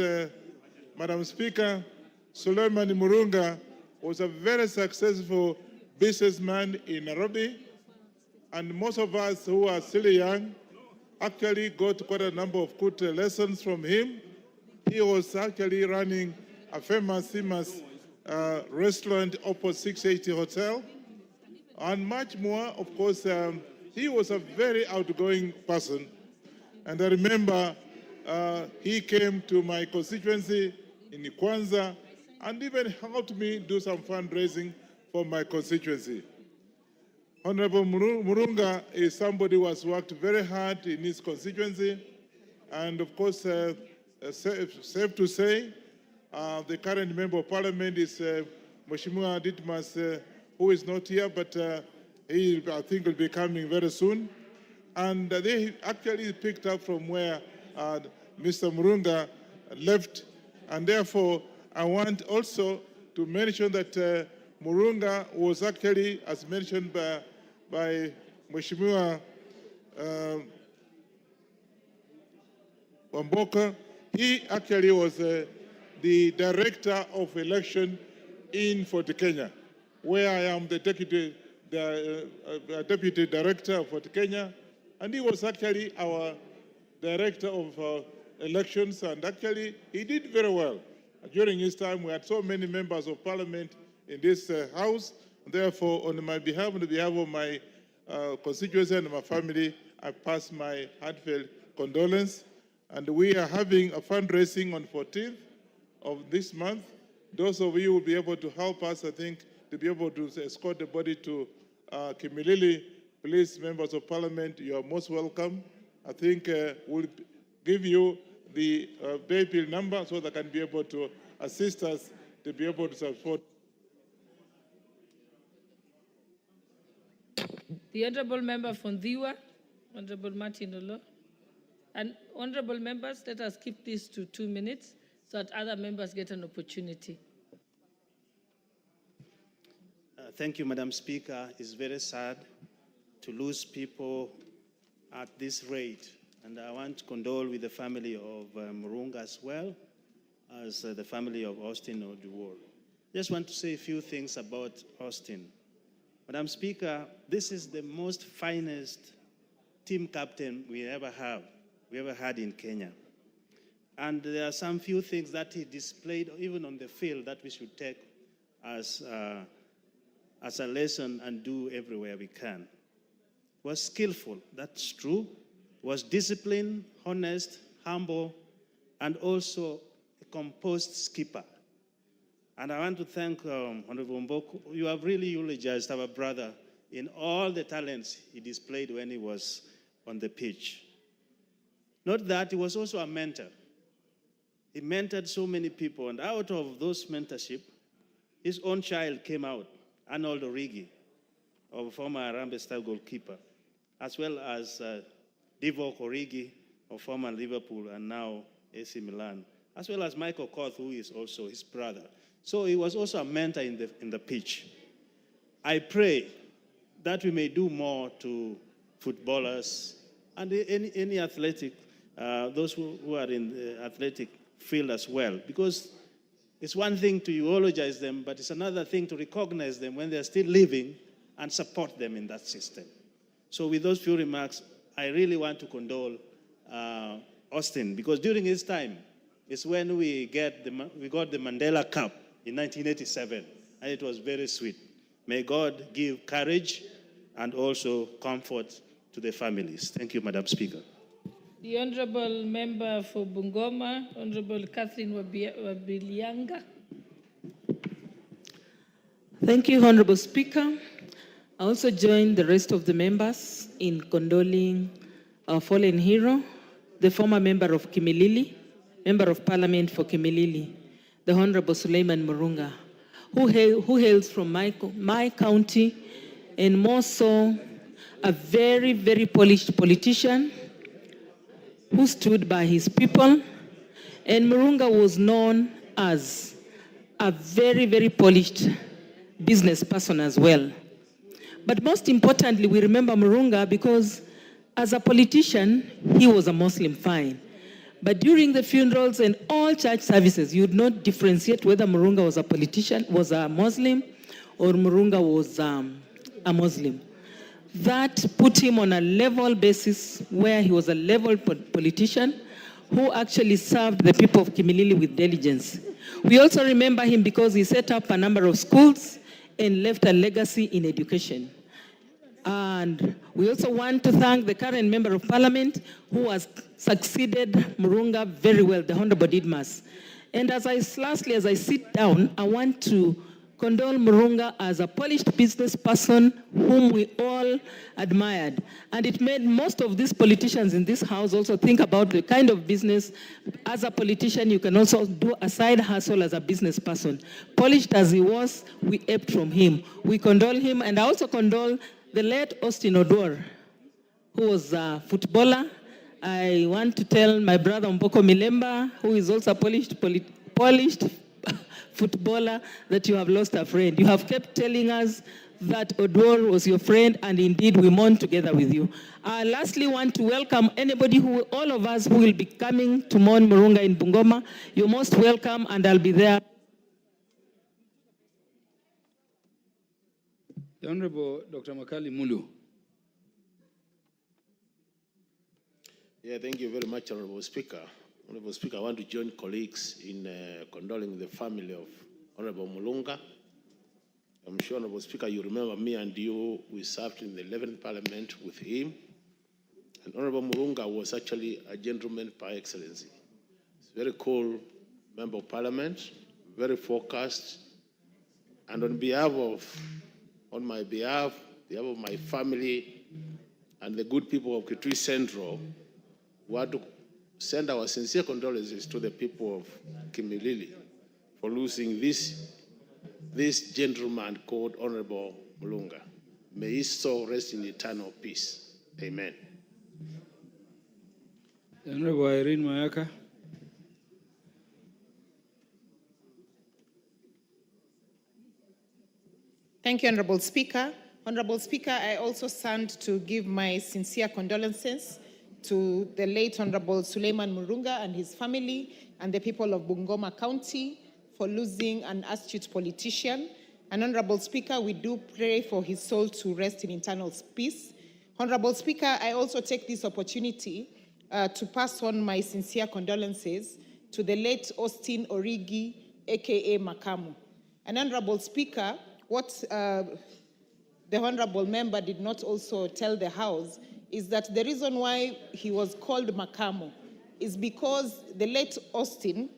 Madam Speaker, Suleiman Murunga was a very successful businessman in Nairobi, and most of us who are still young actually got quite a number of good lessons from him. He was actually running a famous restaurant opposite 680 Hotel, and much more. Of course, he was a very outgoing person, and I remember he came to my constituency in Kwanza and even helped me do some fundraising for my constituency. Honorable Murunga is somebody who has worked very hard in his constituency, and of course, safe to say, the current member of parliament is Mheshimiwa Ditmas, who is not here, but he, I think, will be coming very soon. And they actually picked up from where Mr. Murunga left, and therefore, I want also to mention that Murunga was actually, as mentioned by Mheshimiwa Wamboka, he actually was the director of election in Fort Kenya, where I am the deputy director of Fort Kenya, and he was actually our director of elections, and actually he did very well. During his time, we had so many members of parliament in this house. Therefore, on my behalf, on behalf of my constituency and my family, I pass my heartfelt condolence. And we are having a fundraising on 14th of this month. Those of you will be able to help us, I think, to be able to escort the body to Kimilili. Please, members of parliament, you are most welcome. I think we'll give you the paybill number so they can be able to assist us to be able to support. The Honorable Member from Diwa, Honorable Martin Olo. And honorable members, let us keep this to 2 minutes so that other members get an opportunity. Thank you, Madam Speaker. It's very sad to lose people at this rate. And I want to condole with the family of Murunga as well as the family of Austin Oduor. Just want to say a few things about Austin. Madam Speaker, this is the most finest team captain we ever had in Kenya. And there are some few things that he displayed even on the field that we should take as a lesson and do everywhere we can. Was skillful, that's true. Was disciplined, honest, humble, and also a composed skipper. And I want to thank Honorable Mboko. You have really eulogized our brother in all the talents he displayed when he was on the pitch. Not that, he was also a mentor. He mentored so many people, and out of those mentorship, his own child came out, Arnold Origi, a former Harambee Star goalkeeper, as well as Divock Origi, a former Liverpool and now AC Milan, as well as Michael Koth, who is also his brother. So he was also a mentor in the pitch. I pray that we may do more to footballers and any athletic, those who are in the athletic field as well, because It's one thing to eulogize them, but it's another thing to recognize them when they're still living and support them in that system. So with those few remarks, I really want to condole Austin, because during his time is when we got the Mandela Cup in 1987, and it was very sweet. May God give courage and also comfort to the families. Thank you, Madam Speaker. The Honorable Member for Bungoma, Honorable Catherine Wabilianga. Thank you, Honorable Speaker. I also join the rest of the members in condoling our fallen hero, the former member of Kimilili, Member of Parliament for Kimilili, the Honorable Suleiman Murunga, who hails from my county, and more so, a very, very polished politician who stood by his people. And Murunga was known as a very, very polished business person as well. But most importantly, we remember Murunga because as a politician, he was a Muslim, fine. But during the funerals and all church services, you would not differentiate whether Murunga was a politician, was a Muslim, or Murunga was a Muslim. That put him on a level basis where he was a level politician who actually served the people of Kimilili with diligence. We also remember him because he set up a number of schools and left a legacy in education. And we also want to thank the current Member of Parliament who has succeeded Murunga very well, the Honorable Didmas. And lastly, as I sit down, I want to condole Murunga as a polished business person whom we all admired. And it made most of these politicians in this house also think about the kind of business. As a politician, you can also do a side hustle as a business person. Polished as he was, we aped from him. We condole him, and I also condole the late Austin Odwor, who was a footballer. I want to tell my brother Mboko Milemba, who is also a polished footballer, that you have lost a friend. You have kept telling us that Odwor was your friend, and indeed we mourn together with you. I lastly want to welcome anybody all of us who will be coming to mourn Murunga in Bungoma. You're most welcome, and I'll be there. The Honorable Dr. Makali Mulu. Yeah, thank you very much, Honorable Speaker. Honorable Speaker, I want to join colleagues in condoling the family of Honorable Mulunga. I'm sure, Honorable Speaker, you remember me and you, we served in the 11th Parliament with him. And Honorable Mulunga was actually a gentleman par excellence. He's a very cool Member of Parliament, very focused. And on my behalf of my family and the good people of Kitui Central, we want to send our sincere condolences to the people of Kimilili for losing this gentleman called Honorable Mulunga. May his soul rest in eternal peace. Amen. The Honorable Irene Mayaka. Thank you, Honorable Speaker. Honorable Speaker, I also stand to give my sincere condolences to the late Honorable Suleiman Murunga and his family and the people of Bungoma County for losing an astute politician. And Honorable Speaker, we do pray for his soul to rest in eternal peace. Honorable Speaker, I also take this opportunity to pass on my sincere condolences to the late Austin Origi, aka Makamu. And Honorable Speaker, what the Honorable Member did not also tell the House is that the reason why he was called Makamu is because the late Austin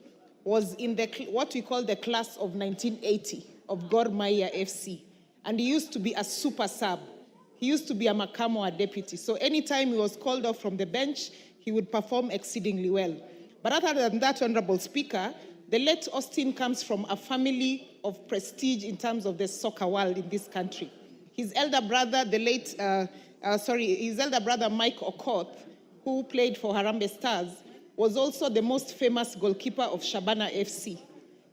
was in what we call the class of 1980 of Gor Mahia FC. And he used to be a super sub. He used to be a Makamu, a deputy. So anytime he was called off from the bench, he would perform exceedingly well. But other than that, Honorable Speaker, the late Austin comes from a family of prestige in terms of the soccer world in this country. His elder brother, his elder brother Mike Okoth, who played for Harambee Stars, was also the most famous goalkeeper of Shabana FC.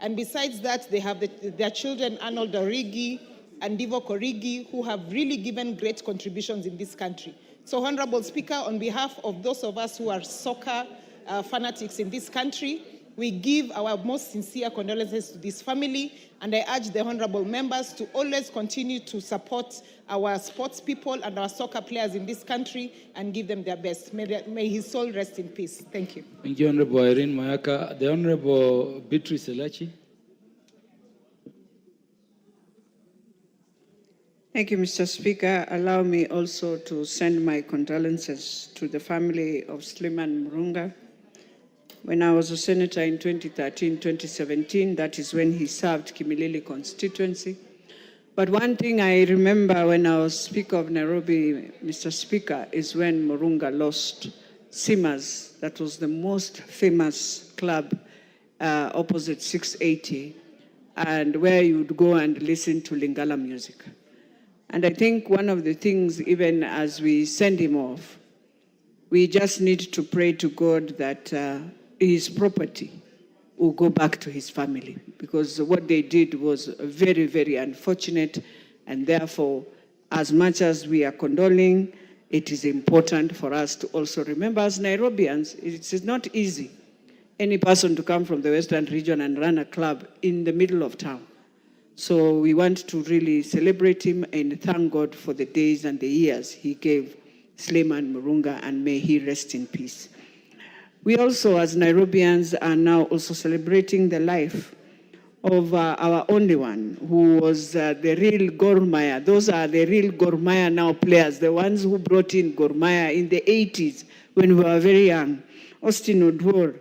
And besides that, they have their children, Arnold Origi and Divock Origi, who have really given great contributions in this country. So, Honorable Speaker, on behalf of those of us who are soccer fanatics in this country, We give our most sincere condolences to this family, and I urge the honorable members to always continue to support our sports people and our soccer players in this country and give them their best. May his soul rest in peace. Thank you. Thank you, Honorable Irene Mayaka. The Honorable Beatrice Elachi. Thank you, Mr. Speaker. Allow me also to send my condolences to the family of Suleiman Murunga. When I was a senator in 2013-2017, that is when he served Kimilili constituency. But one thing I remember when I was Speaker of Nairobi, Mr. Speaker, is when Murunga lost Simas. That was the most famous club opposite 680, and where you would go and listen to Lingala music. And I think one of the things, even as we send him off, we just need to pray to God that his property will go back to his family, because what they did was very, very unfortunate. And therefore, as much as we are condoling, it is important for us to also remember, as Nairobians, it is not easy any person to come from the Western region and run a club in the middle of town. So we want to really celebrate him and thank God for the days and the years he gave Suleiman Murunga, and may he rest in peace. We also, as Nairobians, are now also celebrating the life of our only one, who was the real Gor Mahia. Those are the real Gor Mahia now players, the ones who brought in Gor Mahia in the 80s when we were very young. Austin Odwor,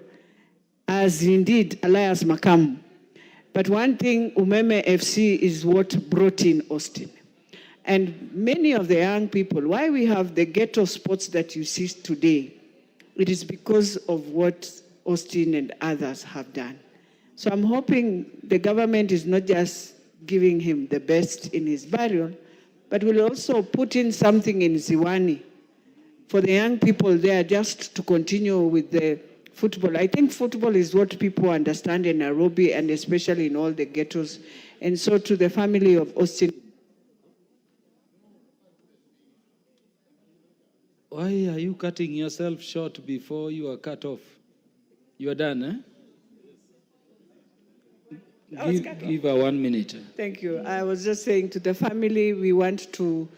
as indeed Elias Makamu. But one thing, Umeme FC is what brought in Austin. And many of the young people, why we have the ghetto sports that you see today, it is because of what Austin and others have done. So I'm hoping the government is not just giving him the best in his burial, but will also put in something in Ziwani for the young people there, just to continue with the football. I think football is what people understand in Nairobi, and especially in all the ghettos. And so to the family of Austin. Why are you cutting yourself short before you are cut off? You are done, eh? Give her 1 minute. Thank you. I was just saying to the family, we want to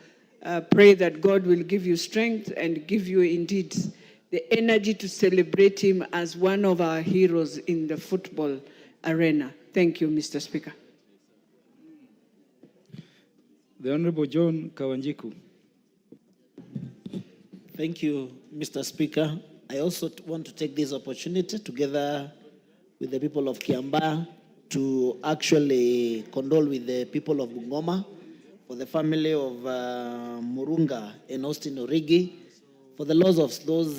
pray that God will give you strength and give you indeed the energy to celebrate him as one of our heroes in the football arena. Thank you, Mr. Speaker. The Honorable John Kawanjiku. Thank you, Mr. Speaker. I also want to take this opportunity, together with the people of Kiambaa, to actually condole with the people of Bungoma for the family of Murunga and Austin Origi, for the loss of those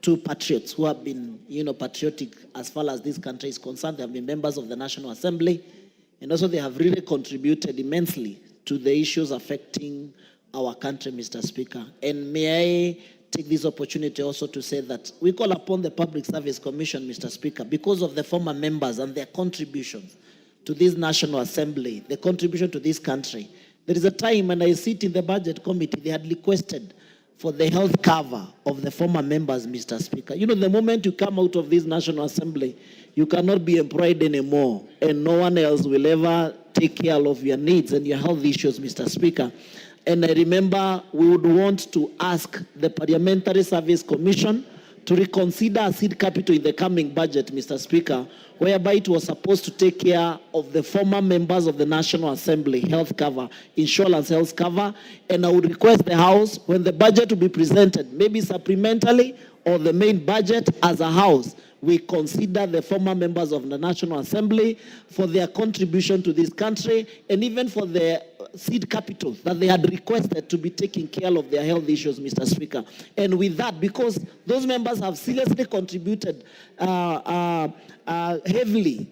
two patriots who have been, patriotic as far as this country is concerned. They have been members of the National Assembly, and also they have really contributed immensely to the issues affecting our country, Mr. Speaker. And may I take this opportunity also to say that we call upon the Public Service Commission, Mr. Speaker, because of the former members and their contributions to this National Assembly, the contribution to this country. There is a time when I sit in the Budget Committee, they had requested for the health cover of the former members, Mr. Speaker. The moment you come out of this National Assembly, you cannot be employed anymore, and no one else will ever take care of your needs and your health issues, Mr. Speaker. And I remember we would want to ask the Parliamentary Service Commission to reconsider a seed capital in the coming budget, Mr. Speaker, whereby it was supposed to take care of the former members of the National Assembly health cover, insurance health cover. And I would request the House, when the budget will be presented, maybe supplementally or the main budget as a House, we consider the former members of the National Assembly for their contribution to this country, and even for the seed capital that they had requested to be taking care of their health issues, Mr. Speaker. And with that, because those members have seriously contributed heavily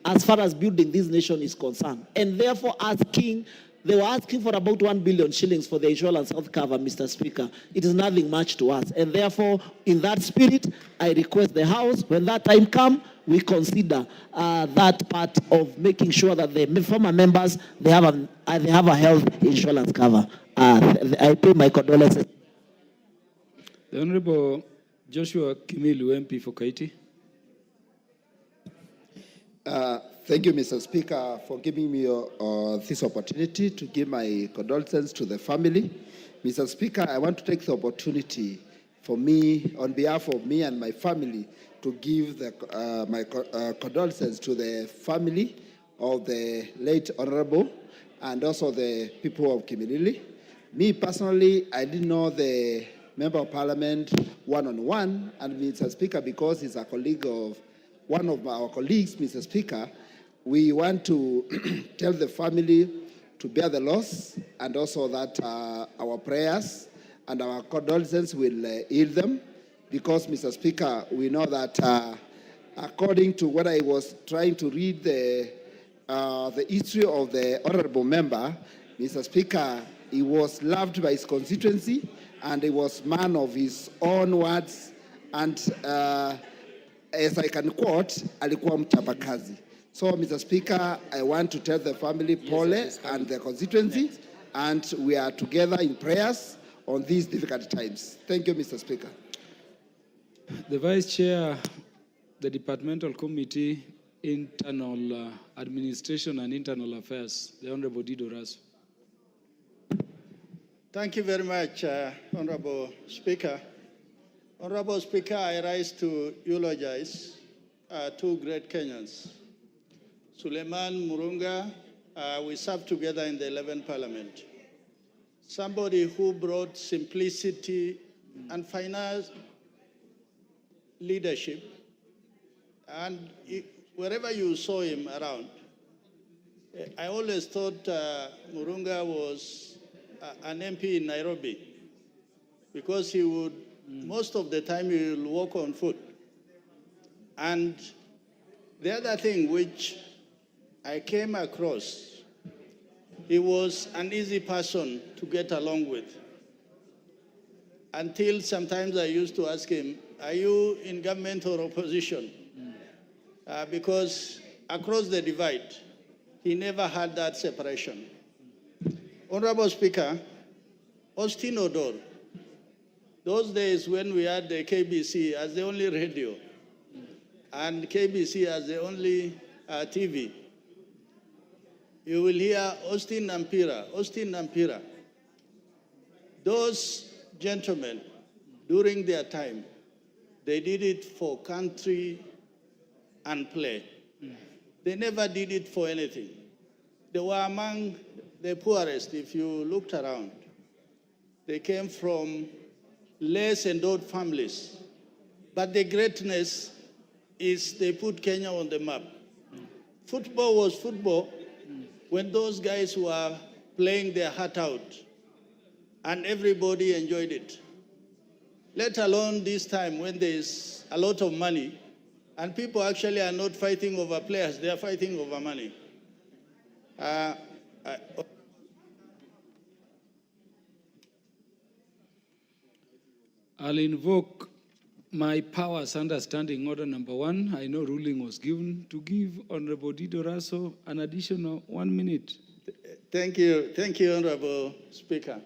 as far as building this nation is concerned, and therefore they were asking for about 1 billion shillings for the insurance health cover, Mr. Speaker. It is nothing much to us. And therefore, in that spirit, I request the House, when that time comes, we consider that part of making sure that the former members, they have a health insurance cover. I pay my condolences. The Honorable Joshua Kimilu, MP for Kaiti. Thank you, Mr. Speaker, for giving me this opportunity to give my condolences to the family. Mr. Speaker, I want to take the opportunity for me, on behalf of me and my family, to give my condolences to the family of the late Honorable and also the people of Kimilili. Me personally, I didn't know the Member of Parliament one-on-one, and Mr. Speaker, because he's a colleague of one of our colleagues, Mr. Speaker, we want to tell the family to bear the loss, and also that our prayers and our condolences will heal them, because, Mr. Speaker, we know that according to what I was trying to read the history of the honorable member, Mr. Speaker, he was loved by his constituency, and he was man of his own words, and as I can quote, alikuwa mchapakazi. So, Mr. Speaker, I want to tell the family pole and the constituency, and we are together in prayers on these difficult times. Thank you, Mr. Speaker. The Vice Chair, the Departmental Committee, Internal Administration and Internal Affairs, the Honorable Dido Raso. Thank you very much, Honorable Speaker. Honorable Speaker, I rise to eulogize two great Kenyans. Suleiman Murunga, we served together in the 11th Parliament. Somebody who brought simplicity and finance leadership, and wherever you saw him around, I always thought Murunga was an MP in Nairobi, because he would, most of the time, he will walk on foot. And the other thing which I came across, he was an easy person to get along with. Until sometimes I used to ask him, are you in government or opposition? Because across the divide, he never had that separation. Honorable Speaker, Austin Odor, those days when we had the KBC as the only radio and KBC as the only TV, you will hear Austin Nampira. Those gentlemen, during their time, they did it for country and play. They never did it for anything. They were among the poorest, if you looked around. They came from less endowed families. But the greatness is they put Kenya on the map. Football was football when those guys were playing their heart out, and everybody enjoyed it. Let alone this time when there's a lot of money, and people actually are not fighting over players, they are fighting over money. I'll invoke my powers under Standing Order number 1. I know ruling was given to give Honorable Dido Raso an additional 1 minute. Thank you, Honorable Speaker.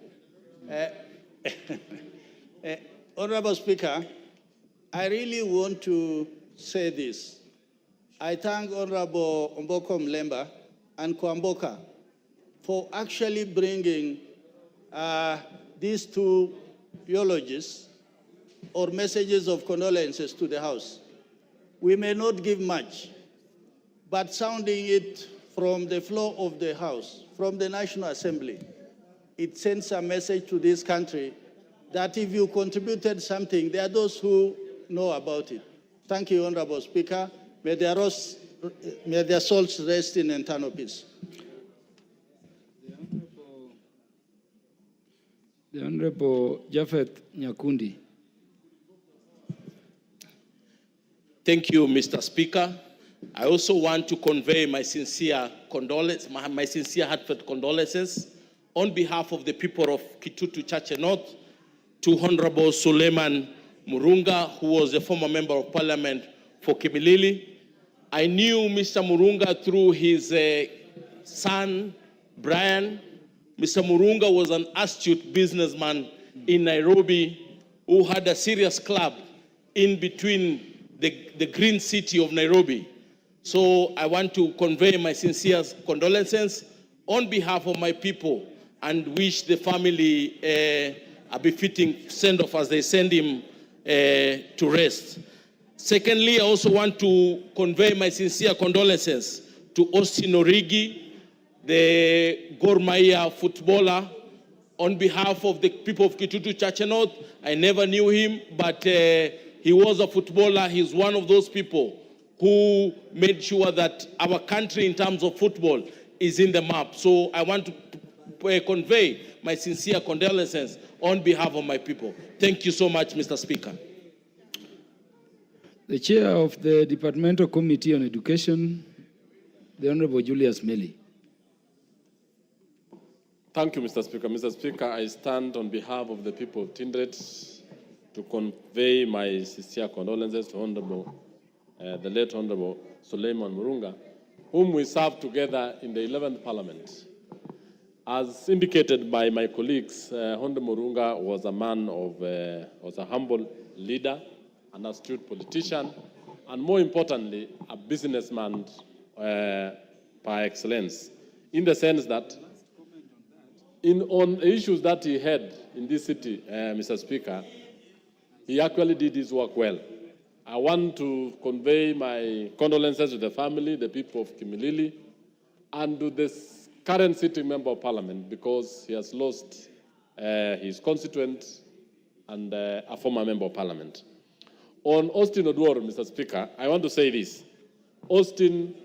Honorable Speaker, I really want to say this. I thank Honorable Omboko Mlemba and Kwamboka for actually bringing these two eulogies or messages of condolences to the House. We may not give much, but sounding it from the floor of the House, from the National Assembly, it sends a message to this country that if you contributed something, there are those who know about it. Thank you, Honorable Speaker. May their souls rest in eternal peace. The Honorable Japhet Nyakundi. Thank you, Mr. Speaker. I also want to convey my sincere heartfelt condolences on behalf of the people of Kitutu Chache North to Honorable Suleiman Murunga, who was a former member of parliament for Kimilili. I knew Mr. Murunga through his son, Brian. Mr. Murunga was an astute businessman in Nairobi who had a serious club in between the green city of Nairobi. So I want to convey my sincere condolences on behalf of my people and wish the family a befitting send-off as they send him to rest. Secondly, I also want to convey my sincere condolences to Austin Origi, the Gor Mahia footballer. On behalf of the people of Kitutu Church North, I never knew him, but he was a footballer. He's one of those people who made sure that our country in terms of football is in the map. So I want to convey my sincere condolences on behalf of my people. Thank you so much, Mr. Speaker. The chair of the Departmental Committee on Education, the Honorable Julius Meli. Thank you, Mr. Speaker. Mr. Speaker, I stand on behalf of the people of Tindred to convey my sincere condolences to the late Honorable Suleiman Murunga, whom we served together in the 11th Parliament. As indicated by my colleagues, Honorable Murunga was a man of, was a humble leader, an astute politician, and more importantly, a businessman par excellence, in the sense that on issues that he had in this city, Mr. Speaker, he actually did his work well. I want to convey my condolences to the family, the people of Kimilili, and to this current sitting member of parliament, because he has lost his constituent and a former member of parliament. On Austin Oduor, Mr. Speaker, I want to say this. Austin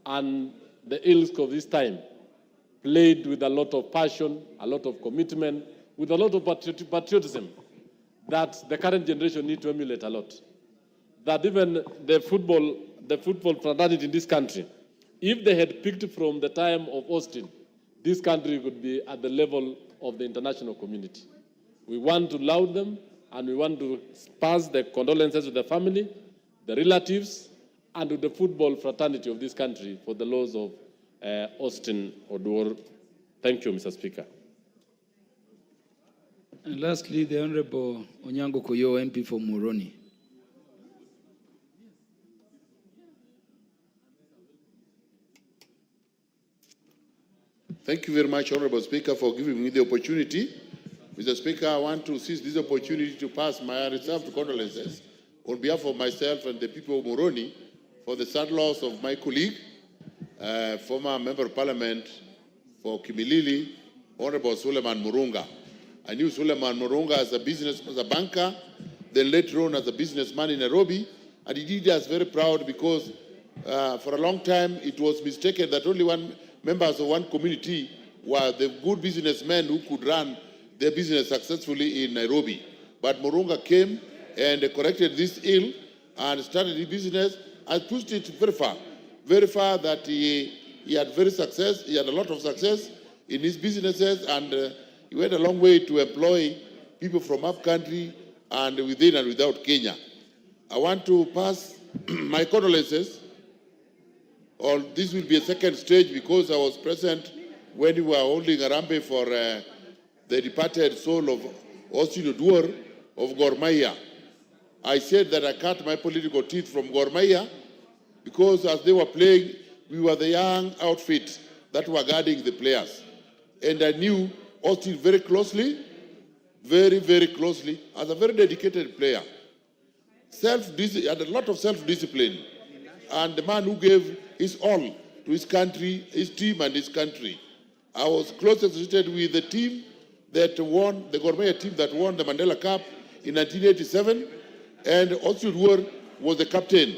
and the ilk of this time played with a lot of passion, a lot of commitment, with a lot of patriotism that the current generation need to emulate a lot. That even the football fraternity in this country, if they had picked from the time of Austin, this country would be at the level of the international community. We want to laud them, and we want to pass the condolences to the family, the relatives, and to the football fraternity of this country for the loss of Austin Oduor. Thank you, Mr. Speaker. And lastly, the Honorable Onyango Koyo, MP for Moroni. Thank you very much, Honorable Speaker, for giving me the opportunity. Mr. Speaker, I want to seize this opportunity to pass my reserved condolences on behalf of myself and the people of Moroni for the sad loss of my colleague, former Member of Parliament for Kimilili, Honorable Suleiman Murunga. I knew Suleiman Murunga as a banker, then later on as a businessman in Nairobi, and he did us very proud because for a long time it was mistaken that only members of one community were the good businessmen who could run their business successfully in Nairobi. But Murunga came and corrected this ill and started his business and pushed it very far that he had he had a lot of success in his businesses, and he went a long way to employ people from up country and within and without Kenya. I want to pass my condolences. This will be a second stage because I was present when we were holding a rampe for the departed soul of Austin Oduor of Gor Mahia. I said that I cut my political teeth from Gor Mahia because as they were playing, we were the young outfit that were guarding the players. And I knew Austin very closely, very, very closely, as a very dedicated player. He had a lot of self-discipline. And the man who gave his all to his country, his team and his country. I was closely associated with the team that won, the Gor Mahia team that won the Mandela Cup in 1987. And Austin Oduor was the captain.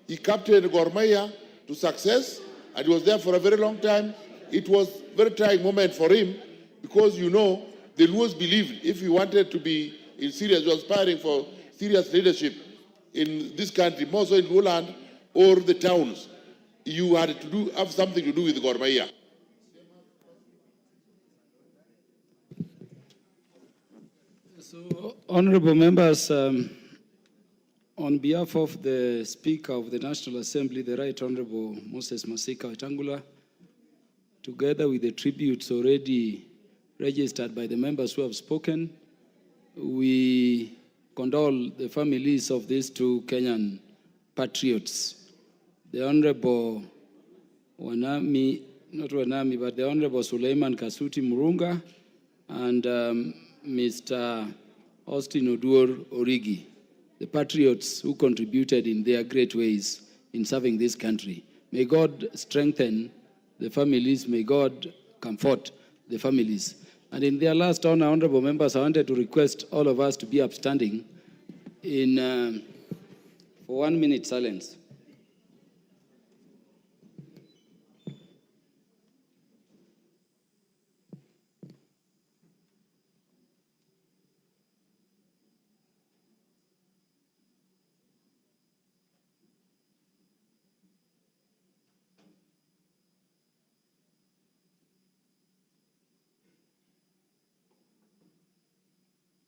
He captained Gor Mahia to success, and he was there for a very long time. It was a very trying moment for him because, you know, the Luos believed if he wanted to be in serious, he was aspiring for serious leadership in this country, more so in Luoland or the towns, you had to have something to do with Gor Mahia. So, honorable members, on behalf of the Speaker of the National Assembly, the Right Honorable Moses Masika Wetangula, together with the tributes already registered by the members who have spoken, we condole the families of these two Kenyan patriots. the Honorable Wanami, not Wanami, but the Honorable Suleiman Kasuti Murunga, and Mr. Austin Oduor Origi, the patriots who contributed in their great ways in serving this country. May God strengthen the families. May God comfort the families. And in their last honor, honorable members, I wanted to request all of us to be upstanding for 1 minute silence.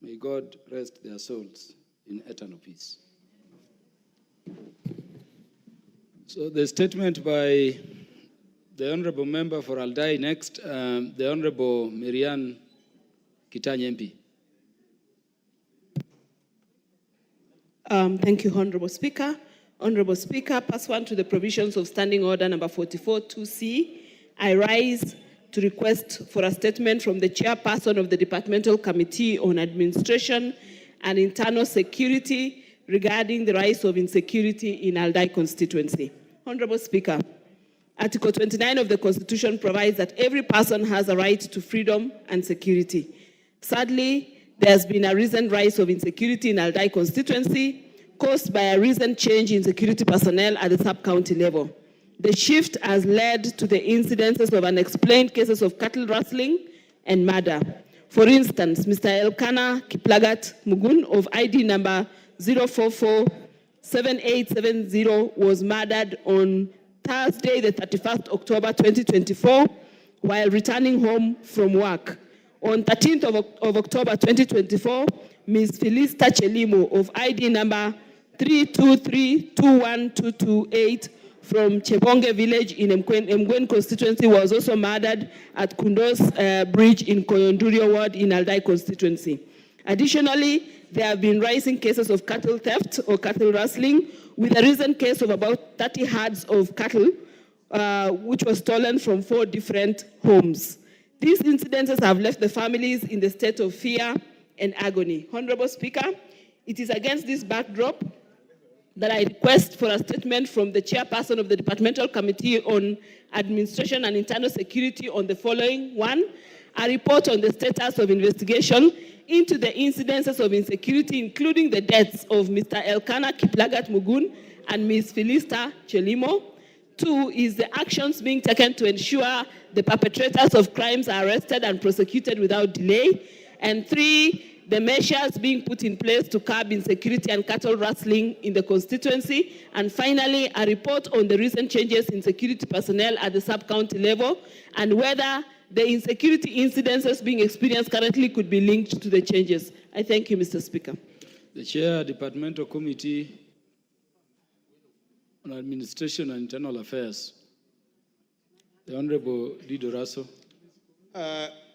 May God rest their souls in eternal peace. So the statement by the Honorable Member for Aldai next, the Honorable Marianne Kitany MP. Thank you, Honorable Speaker. Honorable Speaker, pursuant to the provisions of Standing Order number 44-2C, I rise to request for a statement from the chairperson of the Departmental Committee on Administration and Internal Security regarding the rise of insecurity in Aldai constituency. Honorable Speaker, Article 29 of the Constitution provides that every person has a right to freedom and security. Sadly, there has been a recent rise of insecurity in Aldai constituency caused by a recent change in security personnel at the sub-county level. The shift has led to the incidences of unexplained cases of cattle rustling and murder. For instance, Mr. Elkanah Kiplagat Mugun of ID number 0447870 was murdered on Thursday, the 31st October 2024, while returning home from work. On 13th of October 2024, Ms. Julistah Chelimo of ID number 323-21228 from Chebonge village in Mgwen constituency was also murdered at Kundos Bridge in Koyondurio ward in Aldai constituency. Additionally, there have been rising cases of cattle theft or cattle rustling, with a recent case of about 30 herds of cattle, which was stolen from 4 different homes. These incidences have left the families in the state of fear and agony. Honorable Speaker, it is against this backdrop that I request for a statement from the chairperson of the Departmental Committee on Administration and Internal Security on the following. 1, a report on the status of investigation into the incidences of insecurity, including the deaths of Mr. Elkanah Kiplagat Mugun and Ms. Julistah Chelimo. 2 is the actions being taken to ensure the perpetrators of crimes are arrested and prosecuted without delay. And 3, the measures being put in place to curb insecurity and cattle rustling in the constituency. And finally, a report on the recent changes in security personnel at the sub-county level and whether the insecurity incidences being experienced currently could be linked to the changes. I thank you, Mr. Speaker. The Chair, Departmental Committee on Administration and Internal Affairs, the Honorable Dido Raso.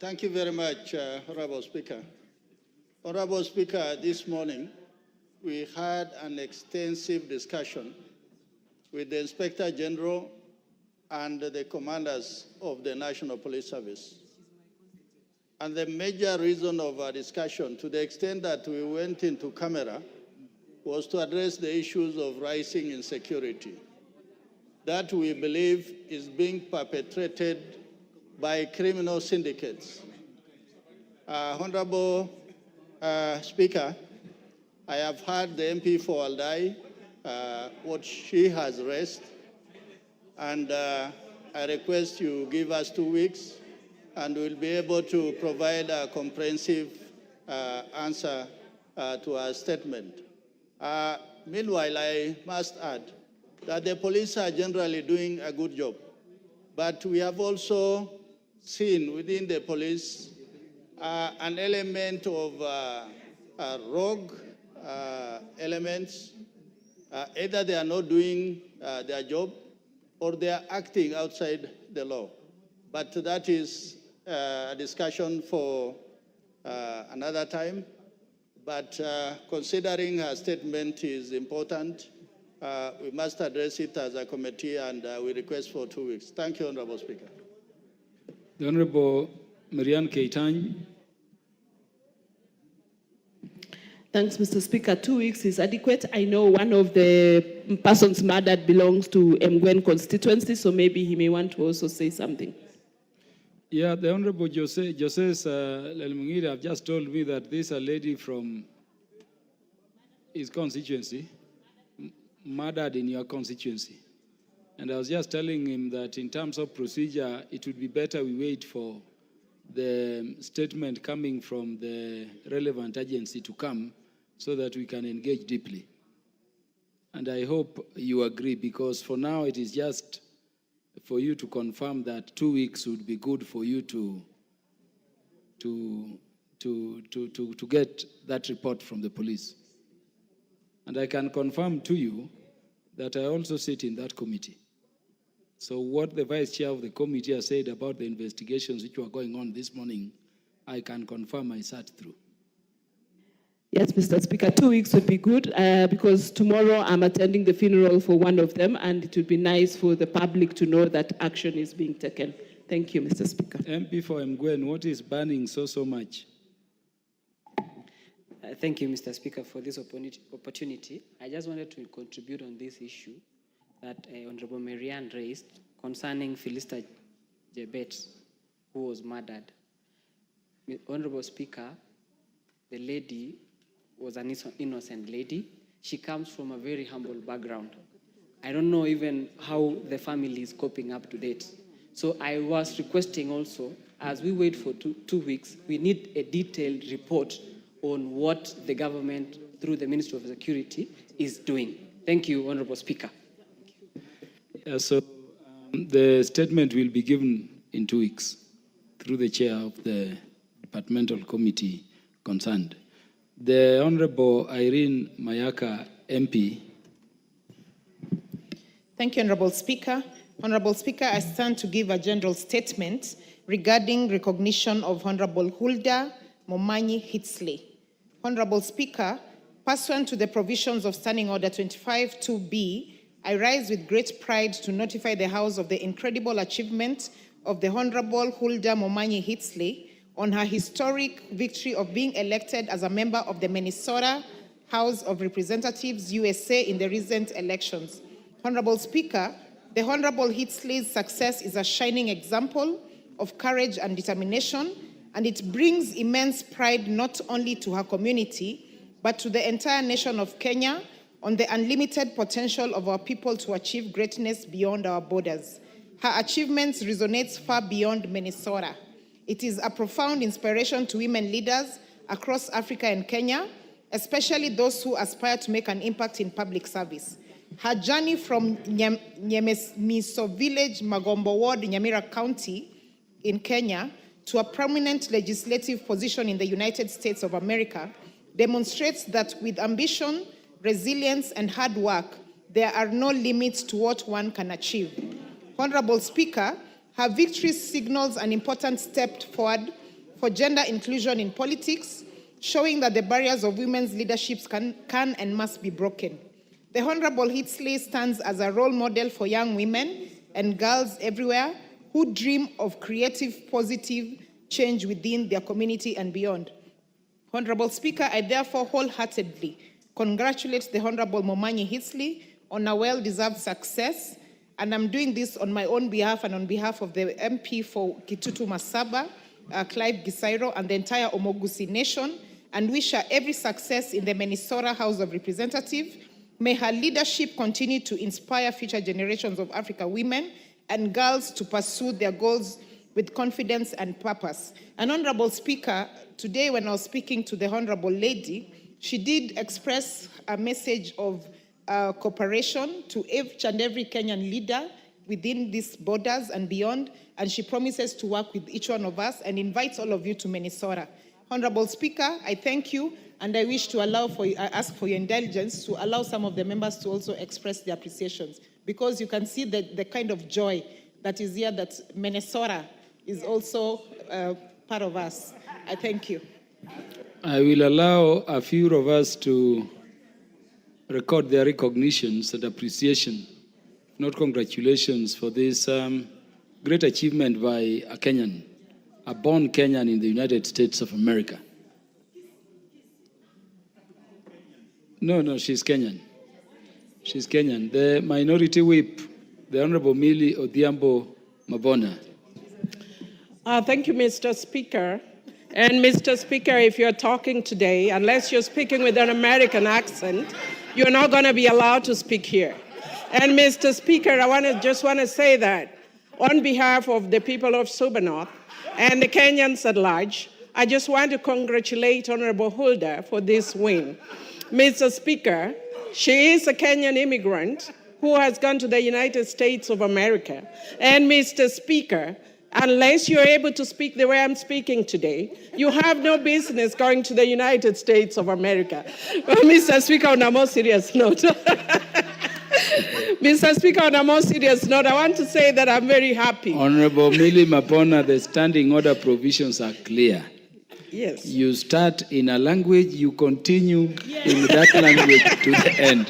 Thank you very much, Honorable Speaker. Honorable Speaker, this morning we had an extensive discussion with the Inspector General and the commanders of the National Police Service. And the major reason of our discussion, to the extent that we went into camera, was to address the issues of rising insecurity that we believe is being perpetrated by criminal syndicates. Honorable Speaker, I have heard the MP for Aldai, what she has raised, and I request you give us 2 weeks and we'll be able to provide a comprehensive answer to our statement. Meanwhile, I must add that the police are generally doing a good job, but we have also seen within the police an element of rogue elements. Either they are not doing their job or they are acting outside the law. But that is a discussion for another time. But considering her statement is important, we must address it as a committee, and we request for 2 weeks. Thank you, Honorable Speaker. The Honorable Marianne Keitany. Thanks, Mr. Speaker. 2 weeks is adequate. I know one of the persons murdered belongs to Mgwen constituency, so maybe he may want to also say something. Yeah, the Honorable Jose Lelmungiri have just told me that this is a lady from his constituency, murdered in your constituency. And I was just telling him that in terms of procedure, it would be better we wait for the statement coming from the relevant agency to come so that we can engage deeply. And I hope you agree, because for now it is just for you to confirm that 2 weeks would be good for you to get that report from the police. And I can confirm to you that I also sit in that committee. So what the vice chair of the committee has said about the investigations which were going on this morning, I can confirm I sat through. Yes, Mr. Speaker, 2 weeks would be good because tomorrow I'm attending the funeral for one of them, and it would be nice for the public to know that action is being taken. Thank you, Mr. Speaker. MP for Mgwen, what is burning so much? Thank you, Mr. Speaker, for this opportunity. I just wanted to contribute on this issue that Honorable Marianne raised concerning Julistah Gives, who was murdered. Honorable Speaker, the lady was an innocent lady. She comes from a very humble background. I don't know even how the family is coping up to date. So I was requesting also, as we wait for two weeks, we need a detailed report on what the government, through the Ministry of Security, is doing. Thank you, Honorable Speaker. So the statement will be given in 2 weeks through the chair of the departmental committee concerned. The Honorable Irene Mayaka, MP. Thank you, Honorable Speaker. Honorable Speaker, I stand to give a general statement regarding recognition of Honorable Julistah Momanyi Hitsley. Honorable Speaker, pursuant to the provisions of Standing Order 25-2B, I rise with great pride to notify the House of the incredible achievement of the Honorable Julistah Momanyi Hitsley on her historic victory of being elected as a member of the Minnesota House of Representatives, USA, in the recent elections. Honorable Speaker, the Honorable Hitsley's success is a shining example of courage and determination, and it brings immense pride not only to her community, but to the entire nation of Kenya on the unlimited potential of our people to achieve greatness beyond our borders. Her achievements resonate far beyond Minnesota. It is a profound inspiration to women leaders across Africa and Kenya, especially those who aspire to make an impact in public service. Her journey from Nyemiso Village, Magombo Ward, Nyamira County in Kenya, to a prominent legislative position in the United States of America demonstrates that with ambition, resilience, and hard work, there are no limits to what one can achieve. Honorable Speaker, her victory signals an important step forward for gender inclusion in politics, showing that the barriers of women's leaderships can and must be broken. The Honorable Hitsley stands as a role model for young women and girls everywhere who dream of creative, positive change within their community and beyond. Honorable Speaker, I therefore wholeheartedly congratulate the Honorable Momanyi Hitsley on a well-deserved success, and I'm doing this on my own behalf and on behalf of the MP for Kitutu Masaba, Clive Gisairo, and the entire Omogusi Nation, and wish her every success in the Minnesota House of Representatives. May her leadership continue to inspire future generations of African women and girls to pursue their goals with confidence and purpose. And Honorable Speaker, today when I was speaking to the Honorable Lady, she did express a message of cooperation to each and every Kenyan leader within these borders and beyond, and she promises to work with each one of us and invites all of you to Minnesota. Honorable Speaker, I thank you, and I wish to ask for your indulgence to allow some of the members to also express their appreciations, because you can see the kind of joy that is here, that Minnesota is also part of us. I thank you. I will allow a few of us to record their recognitions and appreciation, not congratulations, for this great achievement by a Kenyan, a born Kenyan in the United States of America. No, she's Kenyan. She's Kenyan. The minority whip, the Honorable Millie Odhiambo Mabona. Thank you, Mr. Speaker. And Mr. Speaker, if you're talking today, unless you're speaking with an American accent, you're not going to be allowed to speak here. And Mr. Speaker, I just want to say that on behalf of the people of Suba North and the Kenyans at large, I just want to congratulate Honorable Julistah for this win. Mr. Speaker, she is a Kenyan immigrant who has gone to the United States of America. And Mr. Speaker, unless you're able to speak the way I'm speaking today, you have no business going to the United States of America. Mr. Speaker, on a more serious note, Mr. Speaker, on a more serious note, I want to say that I'm very happy. Honorable Millie Mabona, the standing order provisions are clear. Yes. You start in a language, you continue in that language to the end.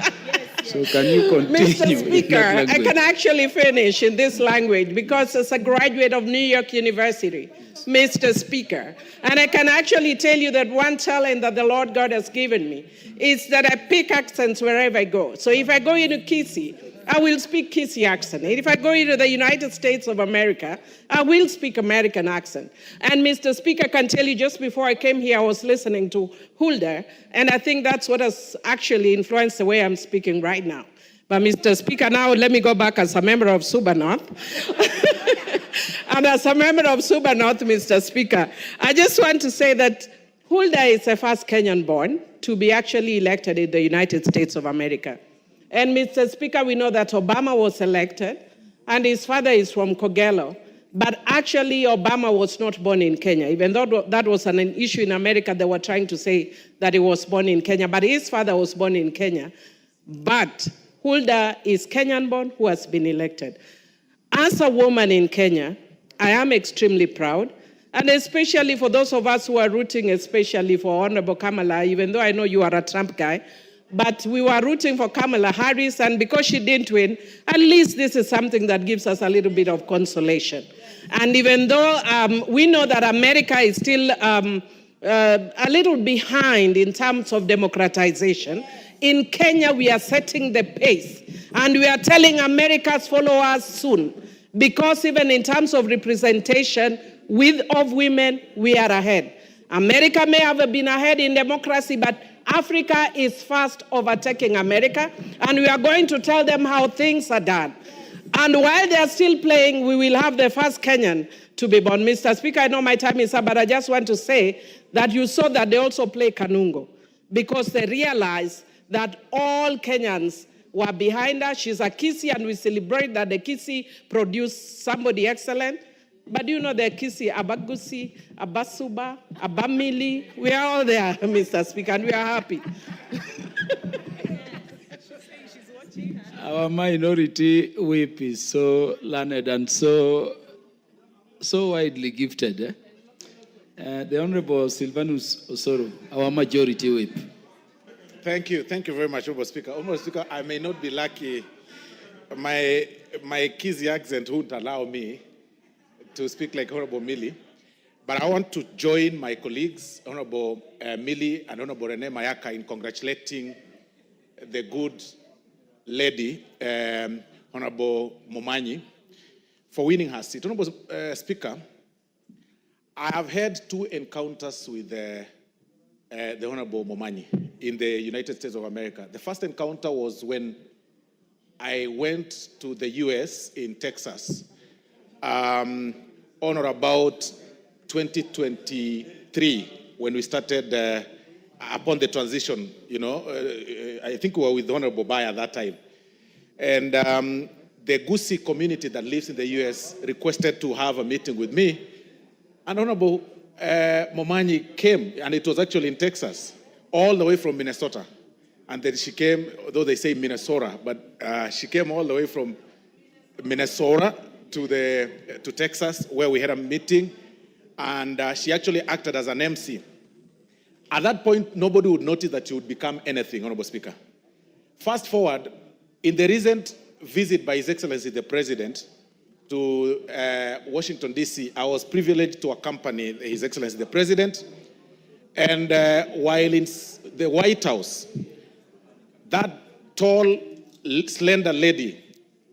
So can you continue? Mr. Speaker, I can actually finish in this language because as a graduate of New York University, Mr. Speaker, and I can actually tell you that one talent that the Lord God has given me is that I pick accents wherever I go. So if I go into Kisii, I will speak Kisii accent. And if I go into the United States of America, I will speak American accent. And Mr. Speaker, I can tell you just before I came here, I was listening to Julistah, and I think that's what has actually influenced the way I'm speaking right now. But Mr. Speaker, now let me go back as a member of Suba North. And as a member of Suba North, Mr. Speaker, I just want to say that Julistah is the first Kenyan born to be actually elected in the United States of America. And Mr. Speaker, we know that Obama was elected, and his father is from Kogelo. But actually, Obama was not born in Kenya. Even though that was an issue in America, they were trying to say that he was born in Kenya. But his father was born in Kenya. But Julistah is Kenyan born who has been elected. As a woman in Kenya, I am extremely proud. And especially for those of us who are rooting especially for Honorable Kamala, even though I know you are a Trump guy, but we were rooting for Kamala Harris, and because she didn't win, at least this is something that gives us a little bit of consolation. And even though we know that America is still a little behind in terms of democratization, in Kenya we are setting the pace, and we are telling America's follow us soon, because even in terms of representation of women, we are ahead. America may have been ahead in democracy, but Africa is fast overtaking America, and we are going to tell them how things are done. And while they are still playing, we will have the first Kenyan to be born. Mr. Speaker, I know my time is up, but I just want to say that you saw that they also play Kanungo, because they realized that all Kenyans were behind her. She's a Kisii, and we celebrate that the Kisii produced somebody excellent. But you know the Kisii, Abagusi, Abasuba, Abamili, we are all there, Mr. Speaker, and we are happy. Our minority whip is so learned and so widely gifted. The Honorable Silvanus Osoro, our majority whip. Thank you very much, Honorable Speaker. Honorable Speaker, I may not be lucky. My Kisii accent won't allow me to speak like Honorable Millie, but I want to join my colleagues, Honorable Millie and Honorable Rene Mayaka, in congratulating the good lady, Honorable Momanyi, for winning her seat. Honorable Speaker, I have had 2 encounters with the Honorable Momanyi in the United States of America. The first encounter was when I went to the US in Texas on or about 2023, when we started upon the transition, I think we were with Honorable Bai at that time. And the Gusii community that lives in the US requested to have a meeting with me. And Honorable Momanyi came, and it was actually in Texas, all the way from Minnesota. And then she came, though they say Minnesota, but she came all the way from Minnesota to Texas, where we had a meeting, and she actually acted as an MC. At that point, nobody would notice that she would become anything, Honorable Speaker. Fast forward, in the recent visit by His Excellency the President to Washington, D.C., I was privileged to accompany His Excellency the President. And while in the White House, that tall, slender lady,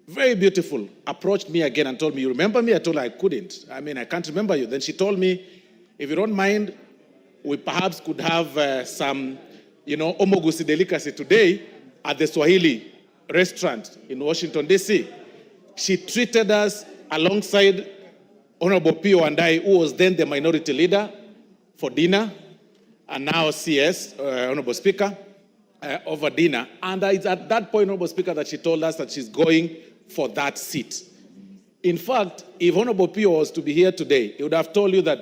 very beautiful, approached me again and told me, "You remember me?" I told her I couldn't. I mean, I can't remember you. Then she told me, "If you don't mind, we perhaps could have some, omogusi delicacy today at the Swahili restaurant in Washington, D.C. She treated us alongside Honorable Pio and I, who was then the minority leader, for dinner, and now CS, Honorable Speaker, over dinner. And it's at that point, Honorable Speaker, that she told us that she's going for that seat. In fact, if Honorable Pio was to be here today, he would have told you that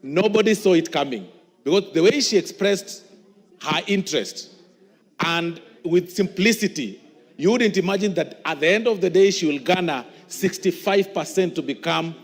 nobody saw it coming. Because the way she expressed her interest and with simplicity, you wouldn't imagine that at the end of the day, she will garner 65% to become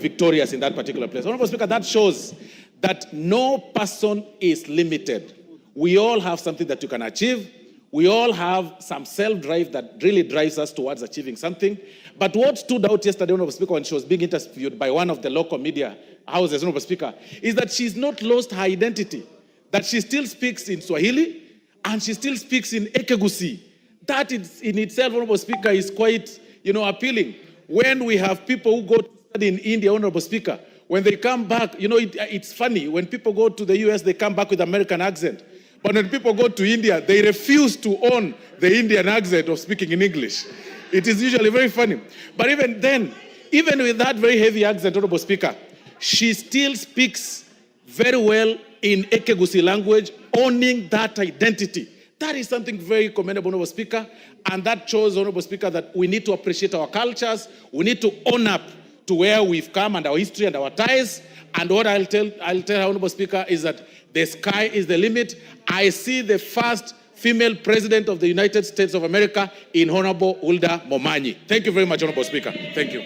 victorious in that particular place. Honorable Speaker, that shows that no person is limited. We all have something that you can achieve. We all have some self-drive that really drives us towards achieving something. But what stood out yesterday, Honorable Speaker, when she was being interviewed by one of the local media houses, Honorable Speaker, is that she's not lost her identity, that she still speaks in Swahili and she still speaks in Ekegusi. That in itself, Honorable Speaker, is quite, appealing. When we have people who go to study in India, Honorable Speaker, when they come back, it's funny. When people go to the US, they come back with American accent. But when people go to India, they refuse to own the Indian accent of speaking in English. It is usually very funny. But even then, even with that very heavy accent, Honorable Speaker, she still speaks very well in Ekegusi language, owning that identity. That is something very commendable, Honorable Speaker, and that shows, Honorable Speaker, that we need to appreciate our cultures, we need to own up to where we've come and our history and our ties. And what I'll tell Honorable Speaker is that the sky is the limit. I see the first female president of the United States of America in Honorable Huldah Momanyi. Thank you very much, Honorable Speaker. Thank you.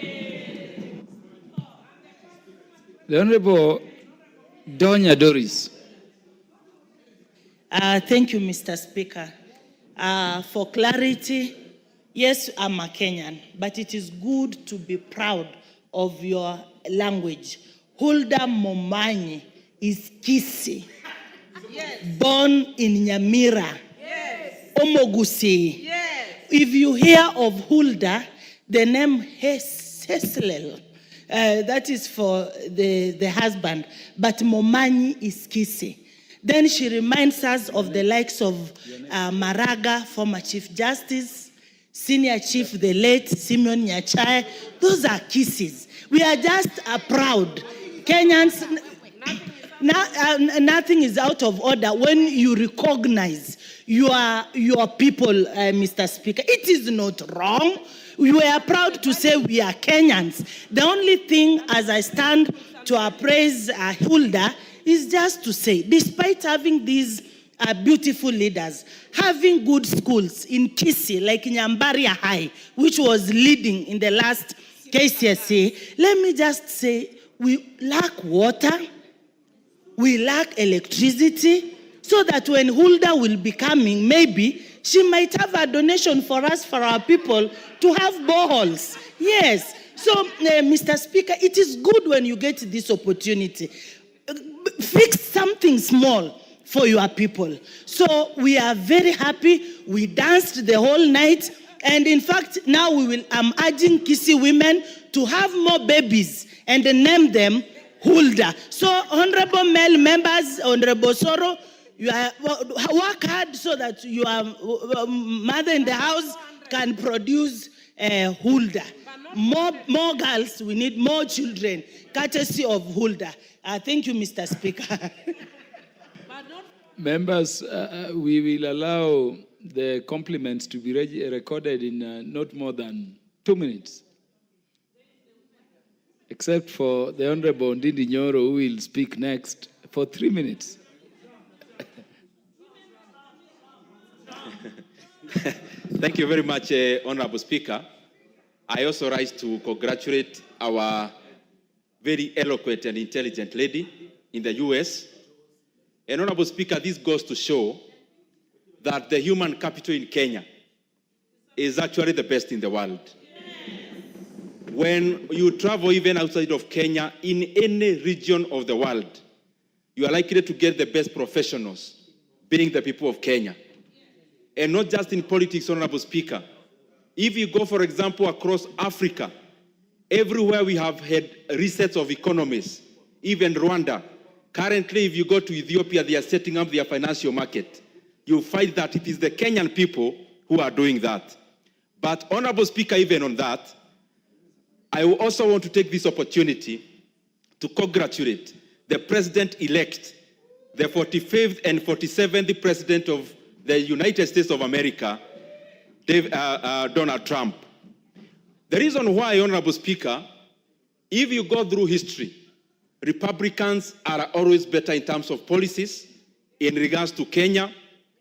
The Honorable Donya Doris. Thank you, Mr. Speaker. For clarity, yes, I'm a Kenyan, but it is good to be proud of your language. Huldah Momanyi is Kisi, yes. Born in Nyamira, yes. Omogusi. Yes. If you hear of Huldah, the name Heslel, that is for the husband, but Momanyi is Kisi. Then she reminds us of the likes of Maraga, former Chief Justice, Senior Chief, the late Simeon Nyachai. Those are kisses. We are just proud. Kenyans, nothing is out of order when you recognize your people, Mr. Speaker. It is not wrong. We are proud to say we are Kenyans. The only thing, as I stand to appraise Huldah, is just to say, despite having these beautiful leaders, having good schools in Kisii, like Nyambaria High, which was leading in the last KCSE, let me just say, we lack water, we lack electricity, so that when Huldah will be coming, maybe she might have a donation for us, for our people, to have boreholes. Yes. So, Mr. Speaker, it is good when you get this opportunity. Fix something small for your people. So we are very happy. We danced the whole night. And in fact, now I'm urging Kisii women to have more babies and name them Huldah. So honorable male members, Honorable Soro, you work hard so that your mother in the house can produce Huldah. More girls, we need more children, courtesy of Huldah. Thank you, Mr. Speaker. Members, we will allow the compliments to be recorded in not more than 2 minutes. Except for the Honorable Ndindi Nyoro, who will speak next for 3 minutes. Thank you very much, Honorable Speaker. I also rise to congratulate our very eloquent and intelligent lady in the US. And Honorable Speaker, this goes to show that the human capital in Kenya is actually the best in the world. When you travel even outside of Kenya, in any region of the world, you are likely to get the best professionals, being the people of Kenya. And not just in politics, Honorable Speaker. If you go, for example, across Africa, everywhere we have had research of economies, even Rwanda. Currently, if you go to Ethiopia, they are setting up their financial market. You find that it is the Kenyan people who are doing that. But, Honorable Speaker, even on that, I also want to take this opportunity to congratulate the President-elect, the 45th and 47th President of the United States of America, Donald Trump. The reason why, Honorable Speaker, if you go through history, Republicans are always better in terms of policies in regards to Kenya,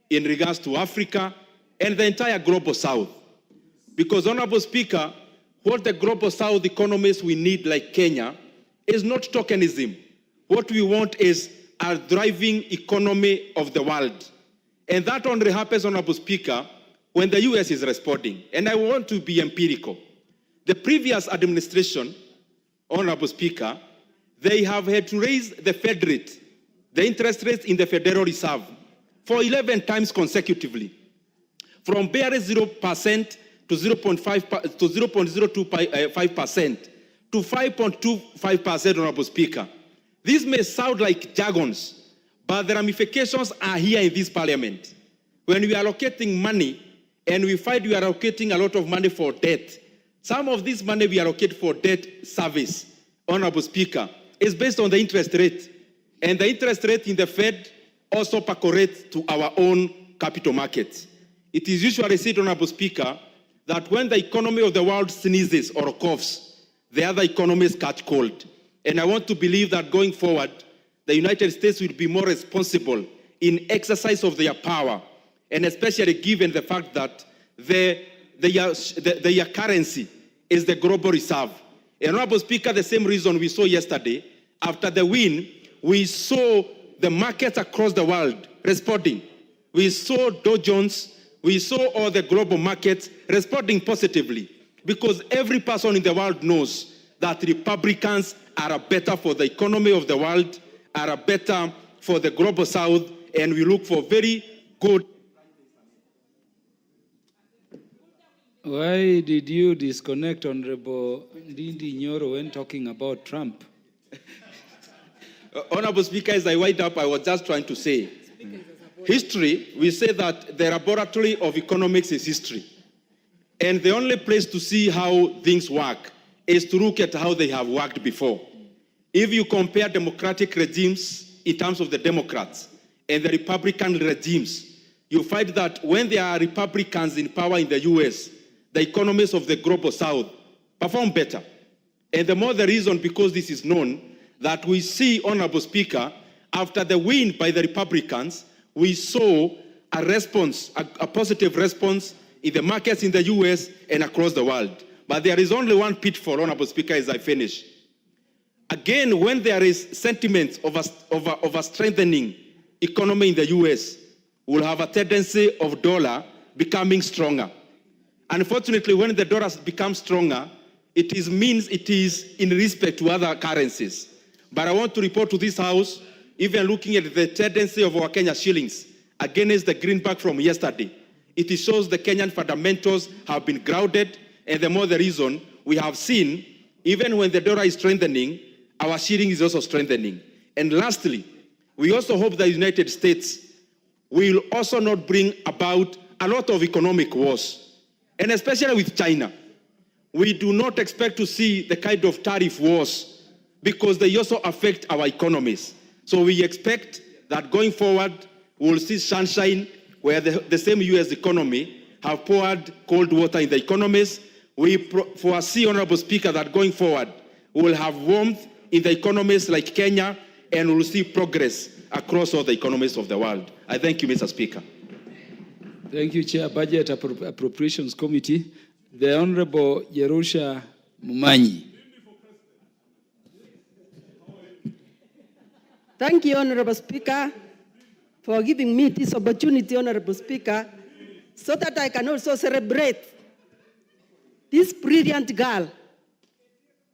in regards to Africa, and the entire global South. Because, Honorable Speaker, what the global South economies we need, like Kenya, is not tokenism. What we want is a thriving economy of the world. And that only happens, Honorable Speaker, when the US is responding. And I want to be empirical. The previous administration, Honorable Speaker, they have had to raise the Fed rate, the interest rates in the Federal Reserve, for 11 times consecutively, from barely 0% to 0.05% to 5.25%, Honorable Speaker. This may sound like jargons, but the ramifications are here in this parliament. When we are allocating money, and we find we are allocating a lot of money for debt, some of this money we allocate for debt service, Honorable Speaker, is based on the interest rate. And the interest rate in the Fed also percolates to our own capital markets. It is usually said, Honorable Speaker, that when the economy of the world sneezes or coughs, the other economies catch cold. And I want to believe that going forward, the United States will be more responsible in exercise of their power, and especially given the fact that their currency is the global reserve. And, Honorable Speaker, the same reason we saw yesterday, after the win, we saw the markets across the world responding. We saw Dow Jones, we saw all the global markets responding positively, because every person in the world knows that Republicans are better for the economy of the world, are better for the global South, and we look for very good. Why did you disconnect Honorable Ndindi Nyoro when talking about Trump? Honorable Speaker, as I wind up, I was just trying to say, history, we say that the laboratory of economics is history. And the only place to see how things work is to look at how they have worked before. If you compare democratic regimes in terms of the Democrats and the Republican regimes, you find that when there are Republicans in power in the US, the economies of the global South perform better. And the more the reason, because this is known, that we see, Honorable Speaker, after the win by the Republicans, we saw a response, a positive response in the markets in the US and across the world. But there is only one pitfall, Honorable Speaker, as I finish. Again, when there is sentiment of a strengthening economy in the US, we'll have a tendency of dollar becoming stronger. Unfortunately, when the dollar becomes stronger, means it is in respect to other currencies. But I want to report to this House, even looking at the tendency of our Kenya shillings against the greenback from yesterday, it shows the Kenyan fundamentals have been grounded, and the more the reason we have seen, even when the dollar is strengthening, our shilling is also strengthening. And lastly, we also hope the United States will also not bring about a lot of economic wars, and especially with China. We do not expect to see the kind of tariff wars, because they also affect our economies. So we expect that going forward, we'll see sunshine where the same US economy have poured cold water in the economies. We foresee, Honorable Speaker, that going forward, we will have warmth in the economies like Kenya, and we'll see progress across all the economies of the world. I thank you, Mr. Speaker. Thank you, Chair, Budget Appropriations Committee. The Honorable Jerusha Mumanyi. Thank you, Honorable Speaker. for giving me this opportunity, Honorable Speaker, so that I can also celebrate this brilliant girl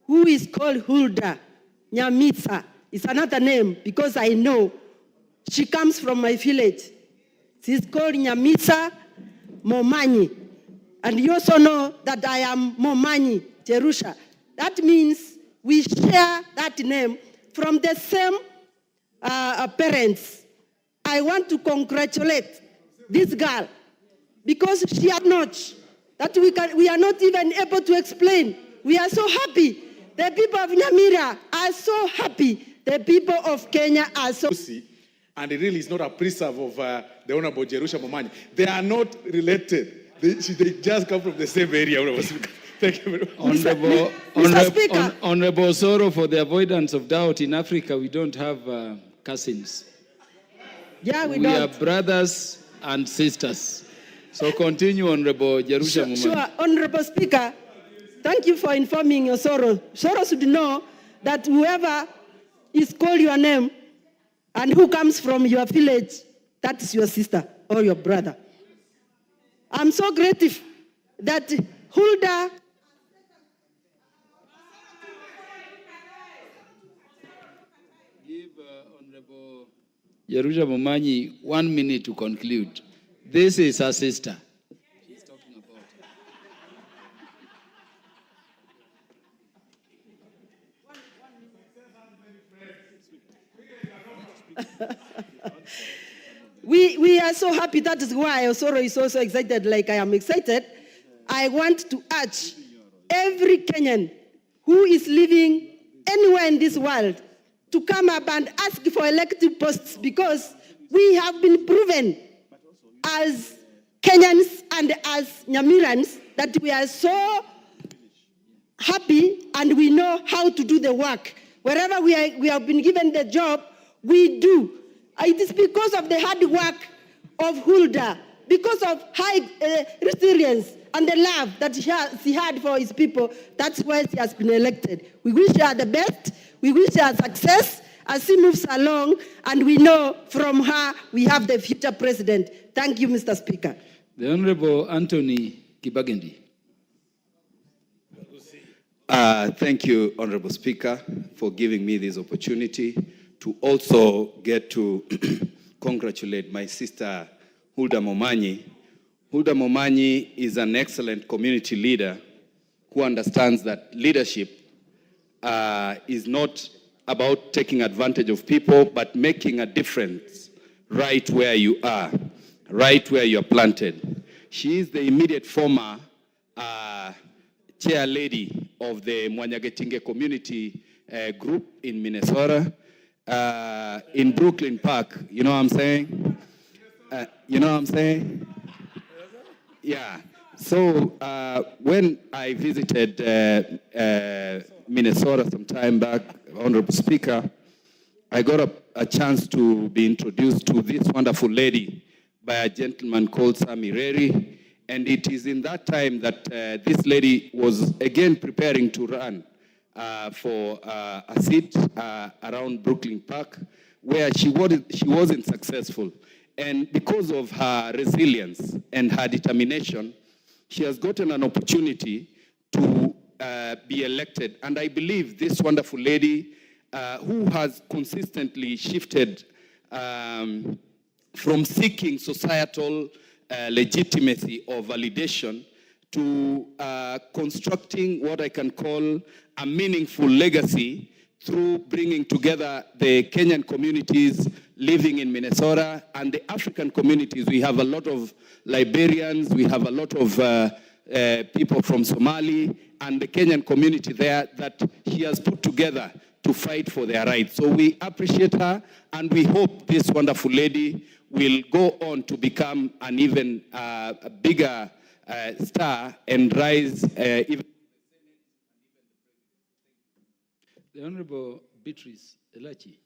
who is called Hulda Nyamitsa. It's another name because I know she comes from my village. She's called Nyamitsa Momanyi. And you also know that I am Momanyi Jerusha. That means we share that name from the same parents. I want to congratulate this girl because she acknowledged that we are not even able to explain. We are so happy. The people of Nyamira are so happy. The people of Kenya are so... And it really is not a preserve of the Honorable Jerusha Momanyi. They are not related. They just come from the same area. Thank you very much. Honorable Soro, for the avoidance of doubt, in Africa we don't have cousins. Yeah, we don't. We are brothers and sisters. So continue, Honorable Jerusha Momanyi. Sure, Honorable Speaker, thank you for informing your Soro. Soro should know that whoever is called your name and who comes from your village, that is your sister or your brother. I'm so grateful that Hulda give Honorable Jerusha Momanyi 1 minute to conclude. This is her sister. She's talking about. We are so happy. That is why Osoro is also excited like I am excited. I want to urge every Kenyan who is living anywhere in this world to come up and ask for elective posts because we have been proven as Kenyans and as Nyamirans that we are so happy and we know how to do the work. Wherever we have been given the job, we do. It is because of the hard work of Hulda, because of high resilience and the love that she had for his people. That's why she has been elected. We wish her the best. We wish her success as she moves along. And we know from her we have the future president. Thank you, Mr. Speaker. The Honorable Anthony Kibagendi. Thank you, Honorable Speaker, for giving me this opportunity to also get to congratulate my sister, Hulda Momanyi. Hulda Momanyi is an excellent community leader who understands that leadership is not about taking advantage of people, but making a difference right where you are, right where you are planted. She is the immediate former chair lady of the Mwanyagetinge community group in Minnesota. In Brooklyn Park, you know what I'm saying? You know what I'm saying? Yeah. So when I visited Minnesota some time back, Honorable Speaker, I got a chance to be introduced to this wonderful lady by a gentleman called Sammy Reri. And it is in that time that this lady was again preparing to run for a seat around Brooklyn Park, where she wasn't successful. And because of her resilience and her determination, she has gotten an opportunity to be elected. And I believe this wonderful lady, who has consistently shifted from seeking societal legitimacy or validation to constructing what I can call a meaningful legacy through bringing together the Kenyan communities living in Minnesota and the African communities. We have a lot of Liberians, we have a lot of people from Somali, and the Kenyan community there that she has put together to fight for their rights. So we appreciate her, and we hope this wonderful lady will go on to become an even bigger star and rise even. The Honorable Beatrice Elachi.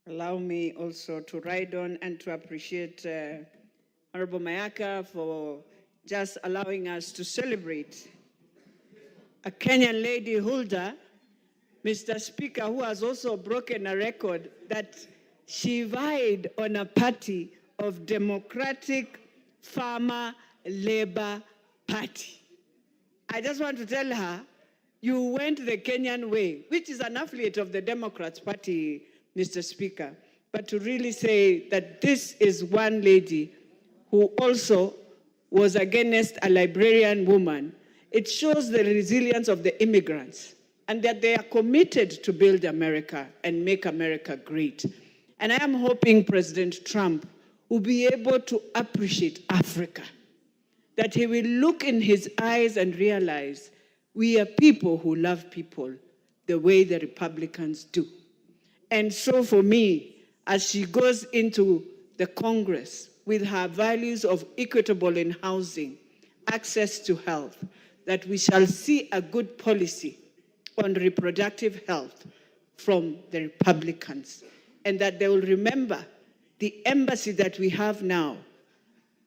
Allow me also to ride on and to appreciate Honorable Mayaka for just allowing us to celebrate a Kenyan lady, Hulda, Mr. Speaker, who has also broken a record that she vied on a party of Democratic Farmer Labor Party. I just want to tell her, you went the Kenyan way, which is an affiliate of the Democrats Party, Mr. Speaker, but to really say that this is one lady who also was against a librarian woman, it shows the resilience of the immigrants and that they are committed to build America and make America great. And I am hoping President Trump will be able to appreciate Africa, that he will look in his eyes and realize we are people who love people the way the Republicans do. And so for me, as she goes into the Congress with her values of equitable in housing, access to health, that we shall see a good policy on reproductive health from the Republicans, and that they will remember the embassy that we have now,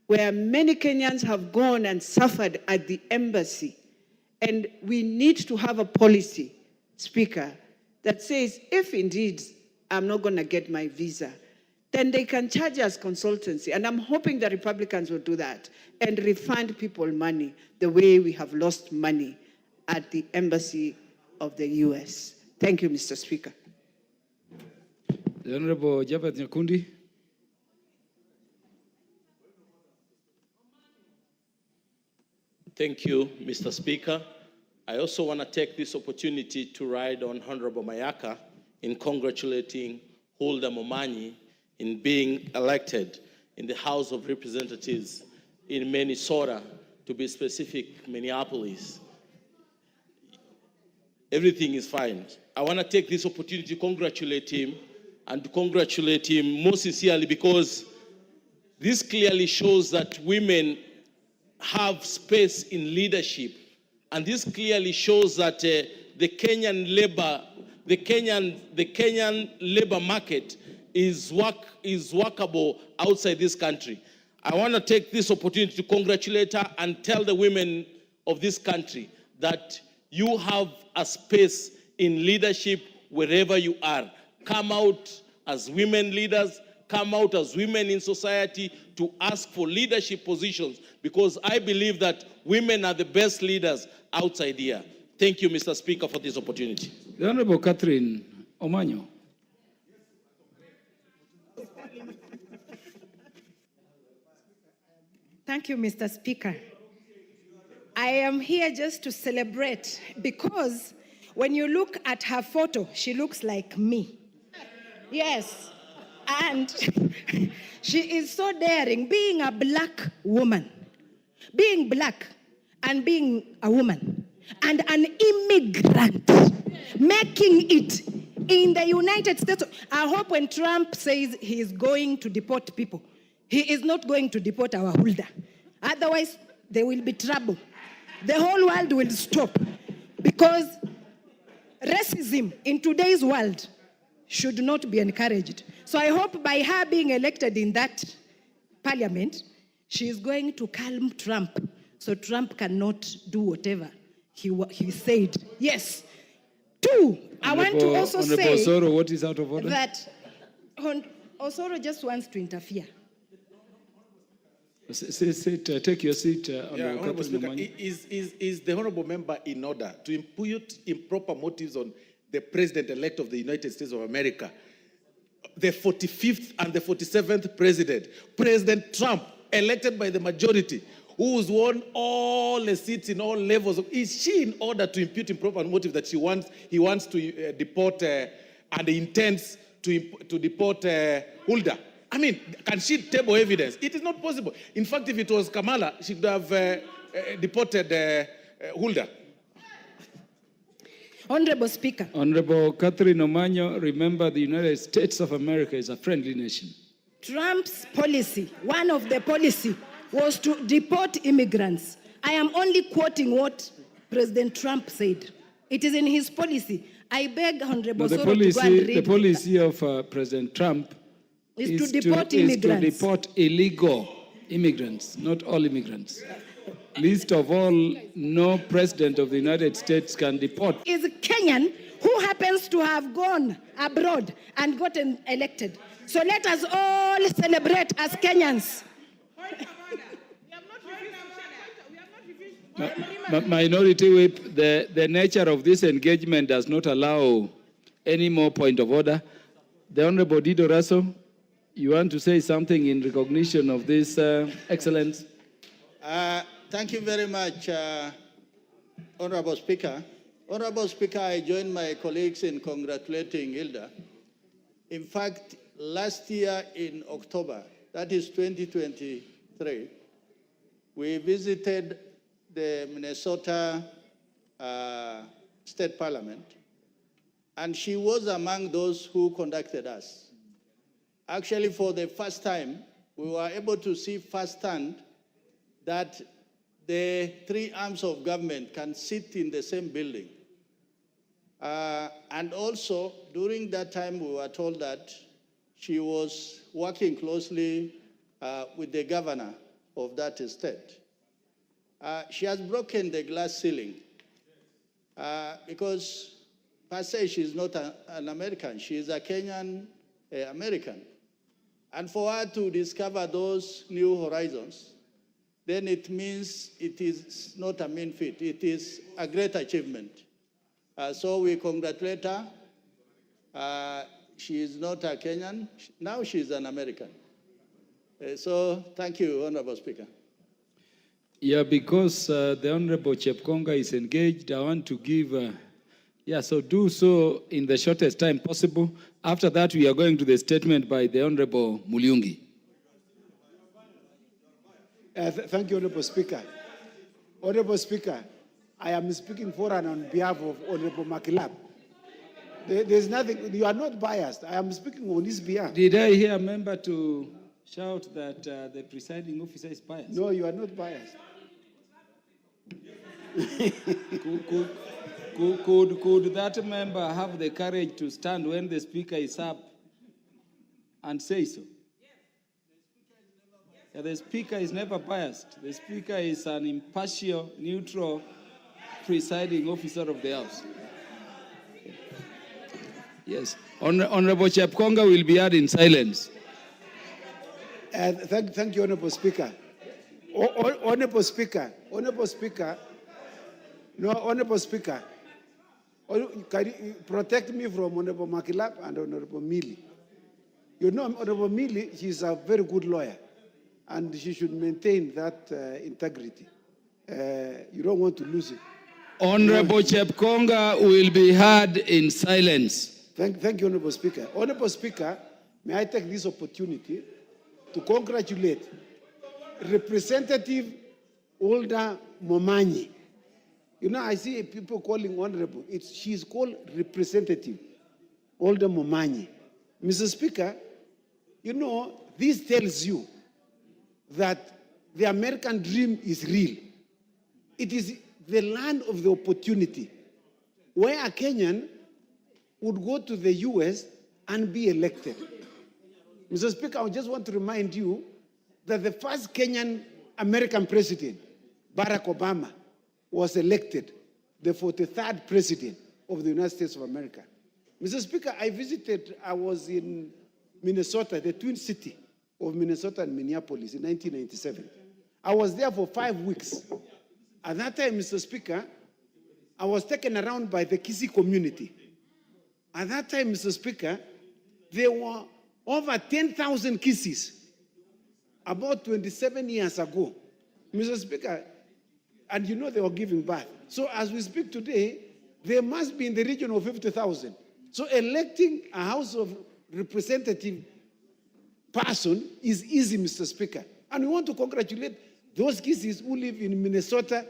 where many Kenyans have gone and suffered at the embassy. And we need to have a policy, Speaker, that says if indeed I'm not going to get my visa, then they can charge us consultancy. And I'm hoping the Republicans will do that and refund people money the way we have lost money at the embassy of the US. Thank you, Mr. Speaker. The Honorable Jabat Nyakundi. Thank you, Mr. Speaker. I also want to take this opportunity to ride on Honorable Mayaka in congratulating Huldah Momanyi in being elected in the House of Representatives in Minnesota, to be specific, Minneapolis. Everything is fine. I want to take this opportunity to congratulate him, and to congratulate him most sincerely, because this clearly shows that women have space in leadership, and this clearly shows that the Kenyan labor market is workable outside this country. I want to take this opportunity to congratulate her and tell the women of this country that you have a space in leadership wherever you are. Come out as women leaders, come out as women in society to ask for leadership positions, because I believe that women are the best leaders outside here. Thank you, Mr. Speaker, for this opportunity. The Honorable Catherine Omanyo. Thank you, Mr. Speaker. I am here just to celebrate, because when you look at her photo, she looks like me. Yes. And she is so daring, being a black woman, being black and being a woman and an immigrant, making it in the United States. I hope when Trump says he is going to deport people, he is not going to deport our Huldah. Otherwise, there will be trouble. The whole world will stop, because racism in today's world should not be encouraged. So I hope by her being elected in that parliament, she is going to calm Trump, so Trump cannot do whatever he said. Yes. Two, I want to also say Osoro, what is out of order? that Osoro just wants to interfere. Sit, take your seat. Honorable Speaker, is the honorable member in order to impute improper motives on the president-elect of the United States of America, the 45th and the 47th president, President Trump, elected by the majority, who's won all the seats in all levels? Is she in order to impute improper motive that he wants to deport and intends to deport Huldah? I mean, can she table evidence? It is not possible. In fact, if it was Kamala, she would have deported Huldah. Honorable Speaker. Honorable Catherine Omanyo, remember the United States of America is a friendly nation. Trump's policy, one of the policy, was to deport immigrants. I am only quoting what President Trump said. It is in his policy. I beg Honorable Soro to go and read. The policy of President Trump is to deport immigrants. Is to deport illegal immigrants, not all immigrants. Least of all, no president of the United States can deport. Is a Kenyan who happens to have gone abroad and gotten elected. So let us all celebrate as Kenyans. Minority Whip, the nature of this engagement does not allow any more point of order. The Honorable Dido Raso, you want to say something in recognition of this excellence? Thank you very much, Honorable Speaker. Honorable Speaker, I join my colleagues in congratulating Hilda. In fact, last year in October, that is 2023, we visited the Minnesota State Parliament, and she was among those who conducted us. Actually, for the first time, we were able to see firsthand that the three arms of government can sit in the same building. And also, during that time, we were told that she was working closely with the governor of that state. She has broken the glass ceiling because, per se, she's not an American. She is a Kenyan American. And for her to discover those new horizons, then it means it is not a mean feat. It is a great achievement. So we congratulate her. She is not a Kenyan. Now she is an American. So thank you, Honorable Speaker. Yeah, because the Honorable Chepkonga is engaged, I want to give, so do so in the shortest time possible. After that, we are going to the statement by the Honorable Mulyungi. Thank you, Honorable Speaker. Honorable Speaker, I am speaking for and on behalf of Honorable Makilap. There's nothing, you are not biased. I am speaking on his behalf. Did I hear a member to shout that the presiding officer is biased? No, you are not biased. Could that member have the courage to stand when the speaker is up and say so? Yeah, the speaker is never biased. The speaker is an impartial, neutral, presiding officer of the House. Yes. Honorable Chepkonga will be heard in silence. Thank you, Honorable Speaker. Honorable Speaker, can you protect me from Honorable Makilap and Honorable Mili? You know, Honorable Mili, she's a very good lawyer, and she should maintain that integrity. You don't want to lose it. Honorable Chepkonga will be heard in silence. Thank you, Honorable Speaker. Honorable Speaker, may I take this opportunity to congratulate Representative Olda Momanyi. You know, I see people calling Honorable. She's called Representative Olda Momanyi. Mr. Speaker, you know, this tells you that the American dream is real. It is the land of the opportunity, where a Kenyan would go to the US and be elected. Mr. Speaker, I just want to remind you that the first Kenyan American president, Barack Obama, was elected the 43rd president of the United States of America. Mr. Speaker, I was in Minnesota, the twin city of Minnesota and Minneapolis in 1997. I was there for 5 weeks. At that time, Mr. Speaker, I was taken around by the Kisi community. At that time, Mr. Speaker, there were over 10,000 Kisis about 27 years ago. Mr. Speaker, and you know they were giving birth. So as we speak today, there must be in the region of 50,000. So electing a House of Representative person is easy, Mr. Speaker. And we want to congratulate those Kisis who live in Minnesota,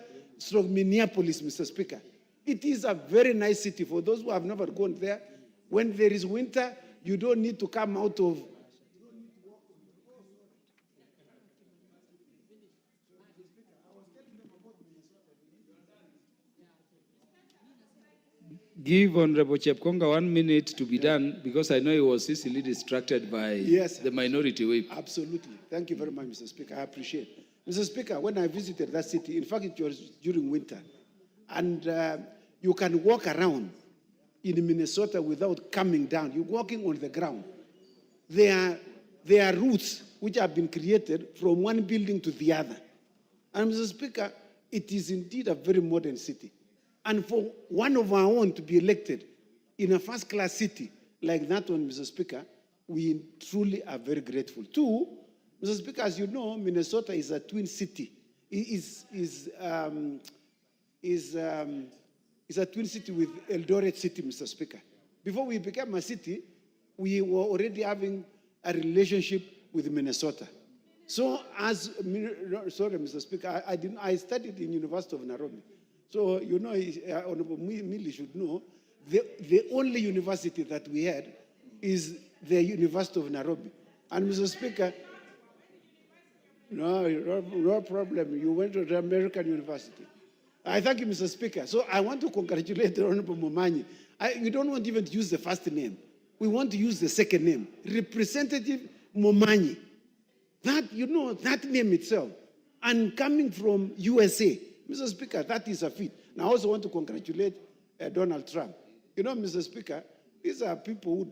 Minneapolis, Mr. Speaker. It is a very nice city. For those who have never gone there, when there is winter, you don't need to come out of Give Honorable Chepkonga 1 minute to be done, because I know he was easily distracted by the minority whip. Absolutely. Thank you very much, Mr. Speaker. I appreciate it. Mr. Speaker, when I visited that city, in fact, it was during winter, and you can walk around in Minnesota without coming down. You're walking on the ground. there are routes which have been created from one building to the other. And Mr. Speaker, it is indeed a very modern city. And for one of our own to be elected in a first-class city like that one, Mr. Speaker, we truly are very grateful. Two, Mr. Speaker, as you know, Minnesota is a twin city. Is a twin city with Eldoret City, Mr. Speaker. Before we became a city, we were already having a relationship with Minnesota. So sorry, Mr. Speaker, I studied in University of Nairobi. So, you know, Honorable Millie should know, the only university that we had is the University of Nairobi. And Mr. Speaker, no problem. You went to the American University. I thank you, Mr. Speaker. So I want to congratulate the Honorable Momanyi. We don't want even to use the first name. We want to use the second name, Representative Momanyi. That, you know, that name itself, and coming from USA, Mr. Speaker, that is a feat. And I also want to congratulate Donald Trump. You know, Mr. Speaker, these are people who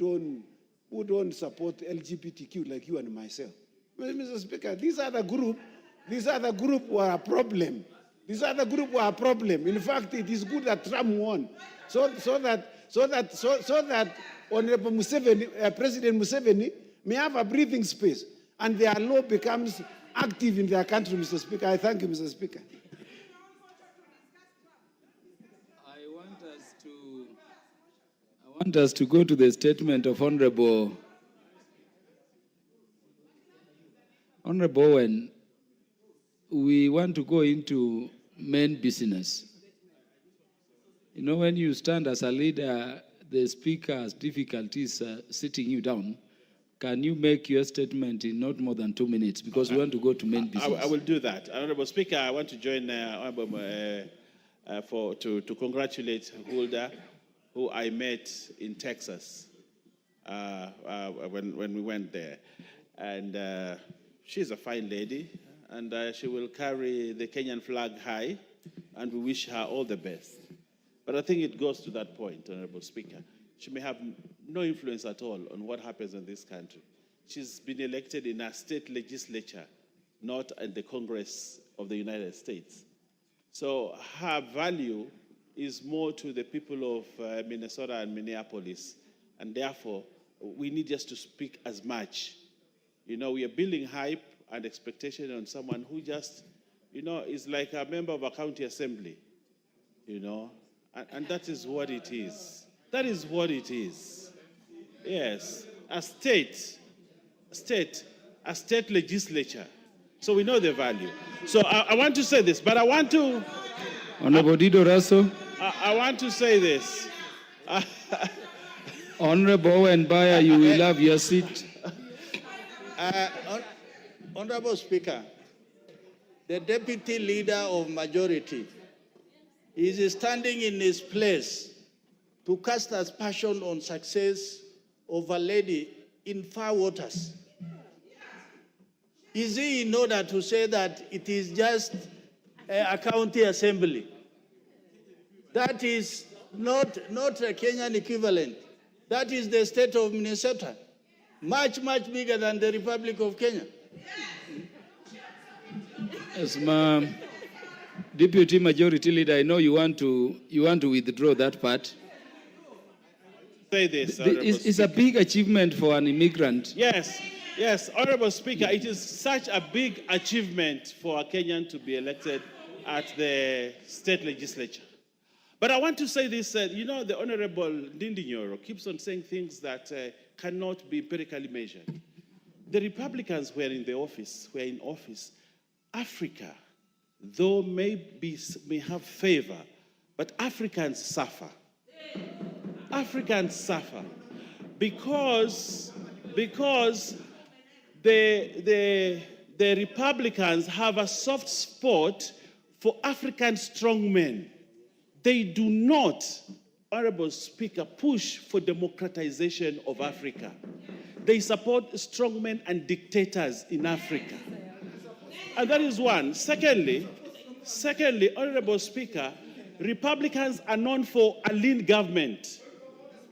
don't support LGBTQ like you and myself. Mr. Speaker, these are the group who are a problem. These are the group who are a problem. In fact, it is good that Trump won, so that Honorable Museveni, President Museveni, may have a breathing space, and their law becomes active in their country, Mr. Speaker. I thank you, Mr. Speaker. I want us to go to the statement of Honorable Owen. We want to go into main business. You know, when you stand as a leader, the speaker has difficulties sitting you down. Can you make your statement in not more than 2 minutes? Because we want to go to main business. I will do that. Honorable Speaker, I want to join to congratulate Hulda, who I met in Texas when we went there. And she's a fine lady, and she will carry the Kenyan flag high, and we wish her all the best. But I think it goes to that point, Honorable Speaker. She may have no influence at all on what happens in this country. She's been elected in a state legislature, not in the Congress of the United States. So her value is more to the people of Minnesota and Minneapolis, and therefore we need just to speak as much. You know, we are building hype and expectation on someone who just, you know, is like a member of a county assembly, you know, and that is what it is. That is what it is. Yes, a state legislature. So we know the value. So I want to say this, but I want to... Honorable Dido Raso. I want to say this. Honorable Owen Baya, you will have your seat. Honorable Speaker, the deputy leader of majority is standing in his place to cast aspersion on success of a lady in far waters. Is he in order to say that it is just a county assembly? That is not a Kenyan equivalent. That is the state of Minnesota, much, much bigger than the Republic of Kenya. Yes, ma'am. Deputy Majority Leader, I know you want to withdraw that part. Say this, It's a big achievement for an immigrant. Yes, Honorable Speaker, it is such a big achievement for a Kenyan to be elected at the state legislature. But I want to say this, you know, the Honorable Ndindi Nyoro keeps on saying things that cannot be empirically measured. The Republicans were in office. Africa, though may have favor, but Africans suffer. Africans suffer because the Republicans have a soft spot for African strongmen. They do not, Honorable Speaker, push for democratization of Africa. They support strongmen and dictators in Africa. And that is one. Secondly, Honorable Speaker, Republicans are known for a lean government.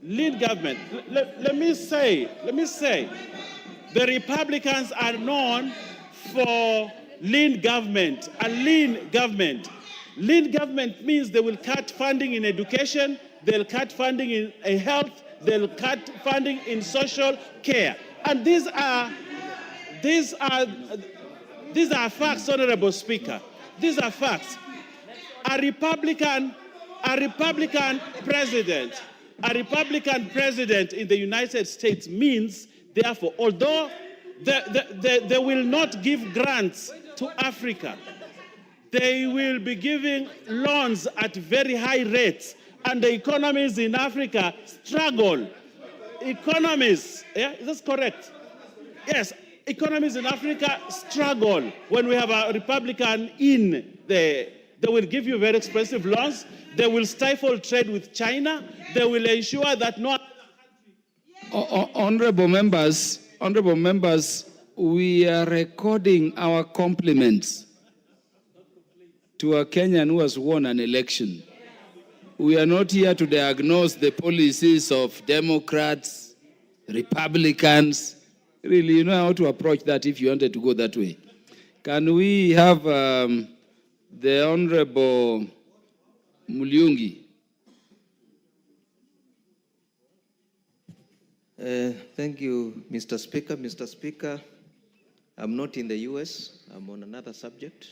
lean government. Let me say, the Republicans are known for lean government. And lean government means they will cut funding in education, they'll cut funding in health, they'll cut funding in social care. And these are facts, Honorable Speaker. These are facts. A Republican president in the United States means, therefore, although they will not give grants to Africa, they will be giving loans at very high rates, and the economies in Africa struggle. Economies, yeah, is this correct? Yes, economies in Africa struggle when we have a Republican in there. They will give you very expensive loans. They will stifle trade with China. They will ensure that no. Honorable members, we are recording our compliments to a Kenyan who has won an election. We are not here to diagnose the policies of Democrats, Republicans. Really, you know how to approach that if you wanted to go that way. Can we have the Honorable Muliungi? Thank you, Mr. Speaker. Mr. Speaker, I'm not in the US. I'm on another subject.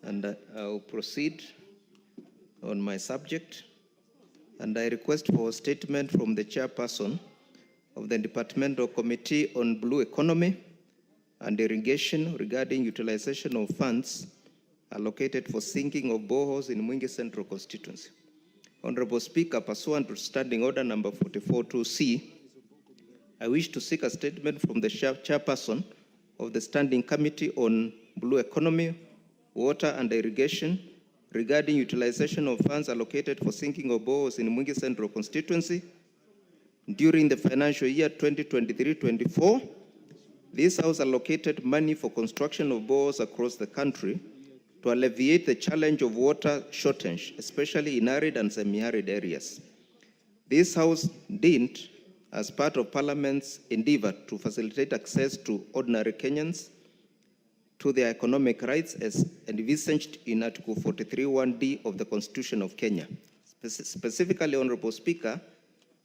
And I'll proceed on my subject. And I request for a statement from the chairperson of the Departmental Committee on Blue Economy and Irrigation regarding utilization of funds allocated for sinking of boreholes in Mwingi Central Constituency. Honorable Speaker, pursuant to Standing Order number 44.2C, I wish to seek a statement from the chairperson of the Standing Committee on Blue Economy, Water and Irrigation regarding utilization of funds allocated for sinking of boreholes in Mwingi Central Constituency during the financial year 2023-24. This House allocated money for construction of boreholes across the country to alleviate the challenge of water shortage, especially in arid and semi-arid areas. This House didn't, as part of Parliament's endeavor to facilitate access to ordinary Kenyans to their economic rights as envisaged in Article 43(1)(d) of the Constitution of Kenya. Specifically, Honorable Speaker,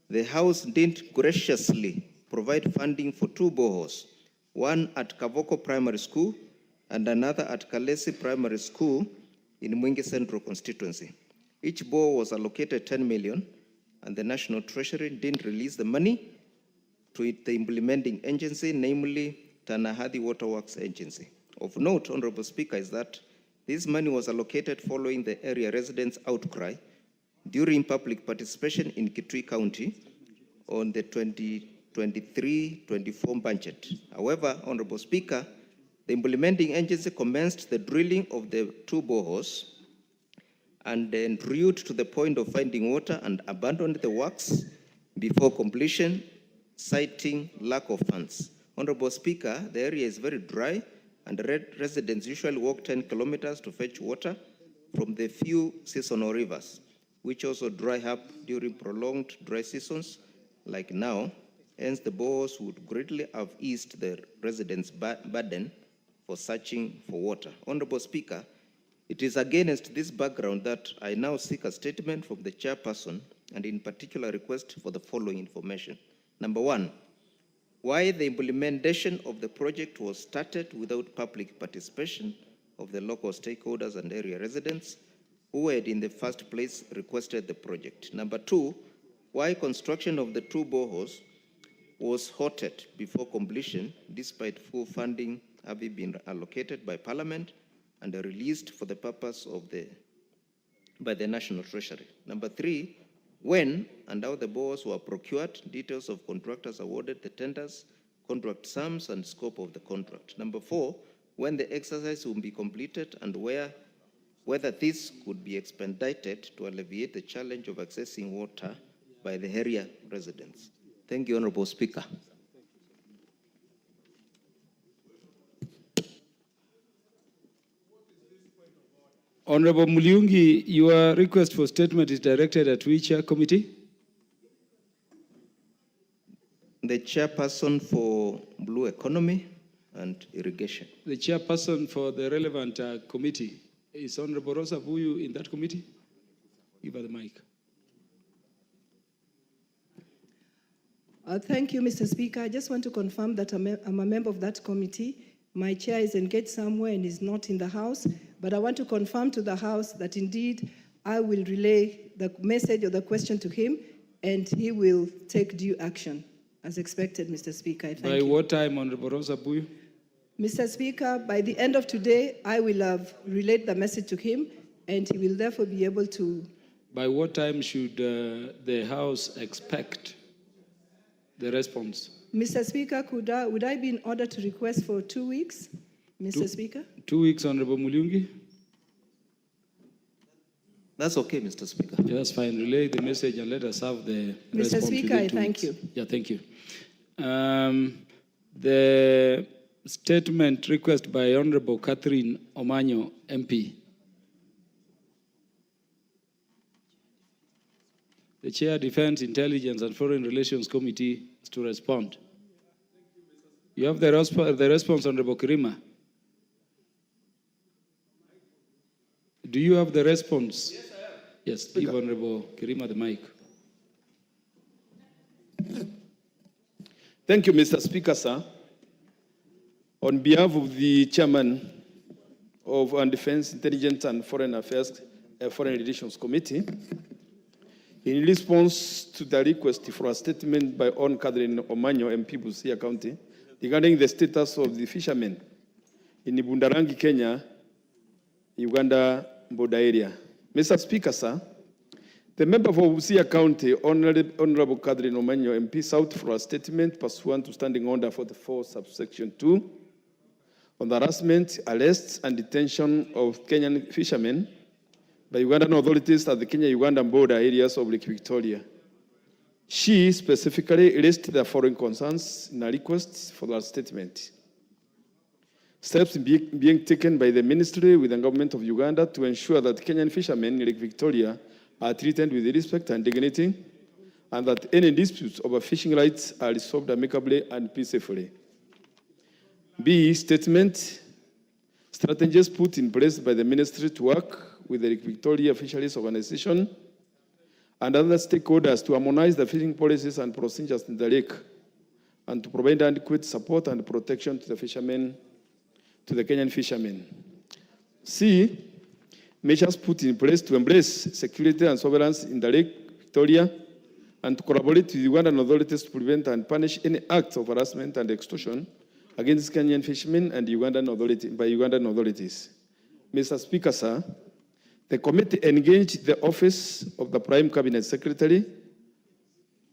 the House didn't graciously provide funding for two boreholes, one at Kavoko Primary School and another at Kalesi Primary School in Mwingi Central Constituency. Each borehole was allocated 10 million, and the National Treasury didn't release the money to the implementing agency, namely Tanahadi Waterworks Agency. Of note, Honorable Speaker, is that this money was allocated following the area residents' outcry during public participation in Kitui County on the 2023-24 budget. However, Honorable Speaker, the implementing agency commenced the drilling of the two boreholes and then route to the point of finding water and abandoned the works before completion, citing lack of funds. Honorable Speaker, the area is very dry and residents usually walk 10 kilometers to fetch water from the few seasonal rivers, which also dry up during prolonged dry seasons like now. Hence, the boreholes would greatly have eased the residents' burden for searching for water. Honorable Speaker, it is against this background that I now seek a statement from the chairperson and in particular request for the following information. Number one, why the implementation of the project was started without public participation of the local stakeholders and area residents who had in the first place requested the project. Number two, why construction of the two boreholes was halted before completion despite full funding having been allocated by Parliament and released for the purpose of by the National Treasury. Number three, when and how the boreholes were procured, details of contractors awarded the tenders, contract sums, and scope of the contract. Number four, when the exercise will be completed and whether this could be expedited to alleviate the challenge of accessing water by the area residents. Thank you, Honorable Speaker. Honorable Muliungi, your request for statement is directed at which committee? the chairperson for Blue Economy and Irrigation. The chairperson for the relevant committee is Honorable Rosa Buyu in that committee. Give her the mic. Thank you, Mr. Speaker. I just want to confirm that I'm a member of that committee. My chair is engaged somewhere and is not in the House, but I want to confirm to the House that indeed I will relay the message or the question to him, and he will take due action, as expected, Mr. Speaker. By what time, Honorable Rosa Buyu? Mr. Speaker, by the end of today, I will have relayed the message to him, and he will therefore be able to... By what time should the House expect the response? Mr. Speaker, would I be in order to request for 2 weeks, Mr. Speaker? 2 weeks, Honorable Mulungi? That's okay, Mr. Speaker. Yeah, that's fine. Relay the message and let us have the Mr. response Speaker, within I 2 thank weeks. you. Yeah, thank you. The statement request by Honorable Catherine Omanyo, MP. The Chair, Defense, Intelligence and Foreign Relations Committee is to respond. You have the response, Honorable Kirima. Do you have the response? Yes, I have. Yes, give Honorable Kirima the mic. Thank you, Mr. Speaker, sir. On behalf of the Chairman of Defense, Intelligence and Foreign Affairs, Foreign Relations Committee, in response to the request for a statement by Hon. Catherine Omanyo, MP, Busia County, regarding the status of the fishermen in Bundarangi, Kenya, Uganda border area. Mr. Speaker, sir, the member for Busia County, Honorable Catherine Omanyo, MP, sought for a statement pursuant to Standing Order 44, subsection 2, on the harassment, arrests, and detention of Kenyan fishermen by Ugandan authorities at the Kenya-Ugandan border areas of Lake Victoria. She specifically listed the following concerns in a request for that statement. Steps being taken by the ministry with the government of Uganda to ensure that Kenyan fishermen in Lake Victoria are treated with respect and dignity, and that any disputes over fishing rights are resolved amicably and peacefully. B, statement, strategies put in place by the ministry to work with the Lake Victoria Fisheries Organization and other stakeholders to harmonize the fishing policies and procedures in the lake and to provide adequate support and protection to the fishermen, to the Kenyan fishermen. C, measures put in place to embrace security and sovereignty in the Lake Victoria and to collaborate with Ugandan authorities to prevent and punish any acts of harassment and extortion against Kenyan fishermen and by Ugandan authorities. Mr. Speaker, sir, the committee engaged the Office of the Prime Cabinet Secretary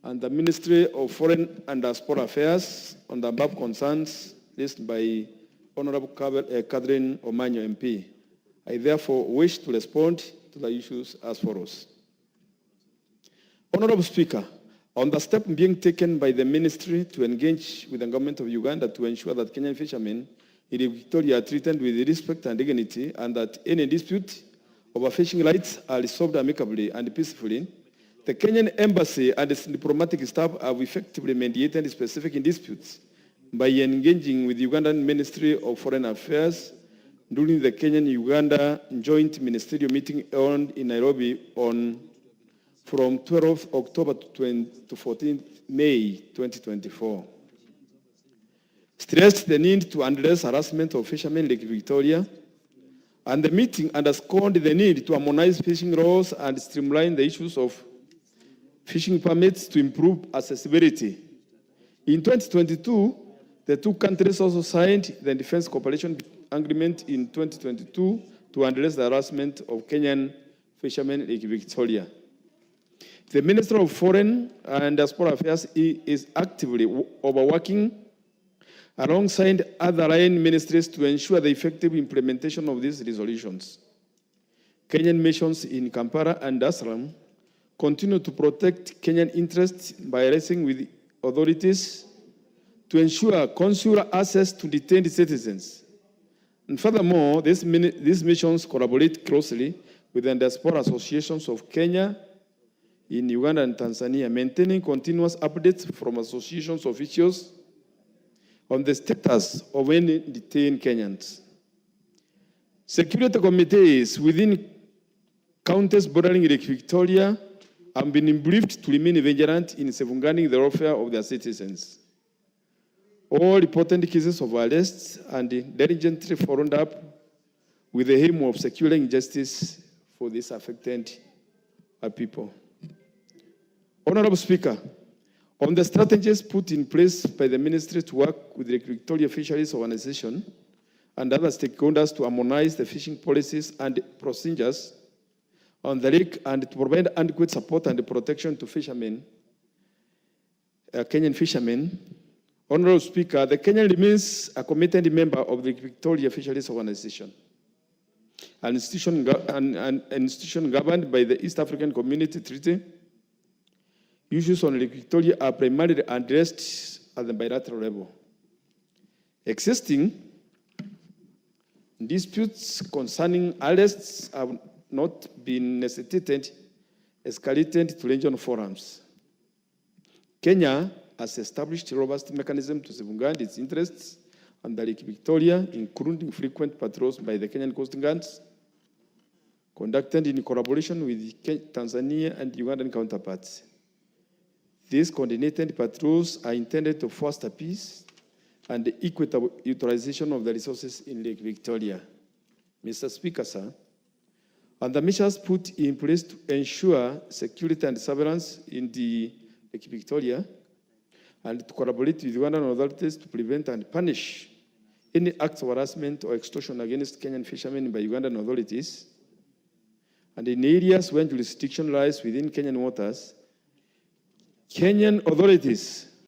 and the Ministry of Foreign and Diaspora Affairs on the above concerns listed by Honorable Catherine Omanyo, MP. I therefore wish to respond to the issues as follows. Honorable Speaker, on the step being taken by the ministry to engage with the government of Uganda to ensure that Kenyan fishermen in Victoria are treated with respect and dignity, and that any dispute over fishing rights are resolved amicably and peacefully, the Kenyan embassy and its diplomatic staff have effectively mediated specific disputes by engaging with the Ugandan Ministry of Foreign Affairs during the Kenyan-Uganda joint ministerial meeting held in Nairobi from 12th October to 14th May 2024. Stressed the need to address harassment of fishermen in Lake Victoria, and the meeting underscored the need to harmonize fishing laws and streamline the issues of fishing permits to improve accessibility. In 2022, the two countries also signed the Defense Cooperation Agreement in 2022 to address the harassment of Kenyan fishermen in Lake Victoria. The Minister of Foreign and Diaspora Affairs is actively overworking alongside other line ministries to ensure the effective implementation of these resolutions. Kenyan missions in Kampala and Dar es Salaam continue to protect Kenyan interests by liaising with authorities to ensure consular access to detained citizens. And furthermore, these missions collaborate closely with the diaspora associations of Kenya, in Uganda and Tanzania, maintaining continuous updates from associations officials on the status of any detained Kenyans. Security committees within counties bordering Lake Victoria have been briefed to remain vigilant in safeguarding the welfare of their citizens. All reported cases of arrests and diligently followed up with the aim of securing justice for these affected people. Honorable Speaker, on the strategies put in place by the Ministry to work with the Victoria Fisheries Organization and other stakeholders to harmonize the fishing policies and procedures on the lake and to provide adequate support and protection to fishermen, Kenyan fishermen. Honorable Speaker, the Kenya remains a committed member of the Victoria Fisheries Organization, an institution governed by the East African Community Treaty. Issues on Lake Victoria are primarily addressed at the bilateral level. Existing disputes concerning arrests have not been necessitated, escalated to regional forums. Kenya has established a robust mechanism to safeguard its interests on the Lake Victoria, including frequent patrols by the Kenyan Coast Guards, conducted in collaboration with Tanzania and Ugandan counterparts. These coordinated patrols are intended to foster peace and the equitable utilization of the resources in Lake Victoria. Mr. Speaker, sir, and the measures put in place to ensure security and surveillance in the Lake Victoria and to collaborate with Ugandan authorities to prevent and punish any acts of harassment or extortion against Kenyan fishermen by Ugandan authorities, and in areas where jurisdiction lies within Kenyan waters, Kenyan authorities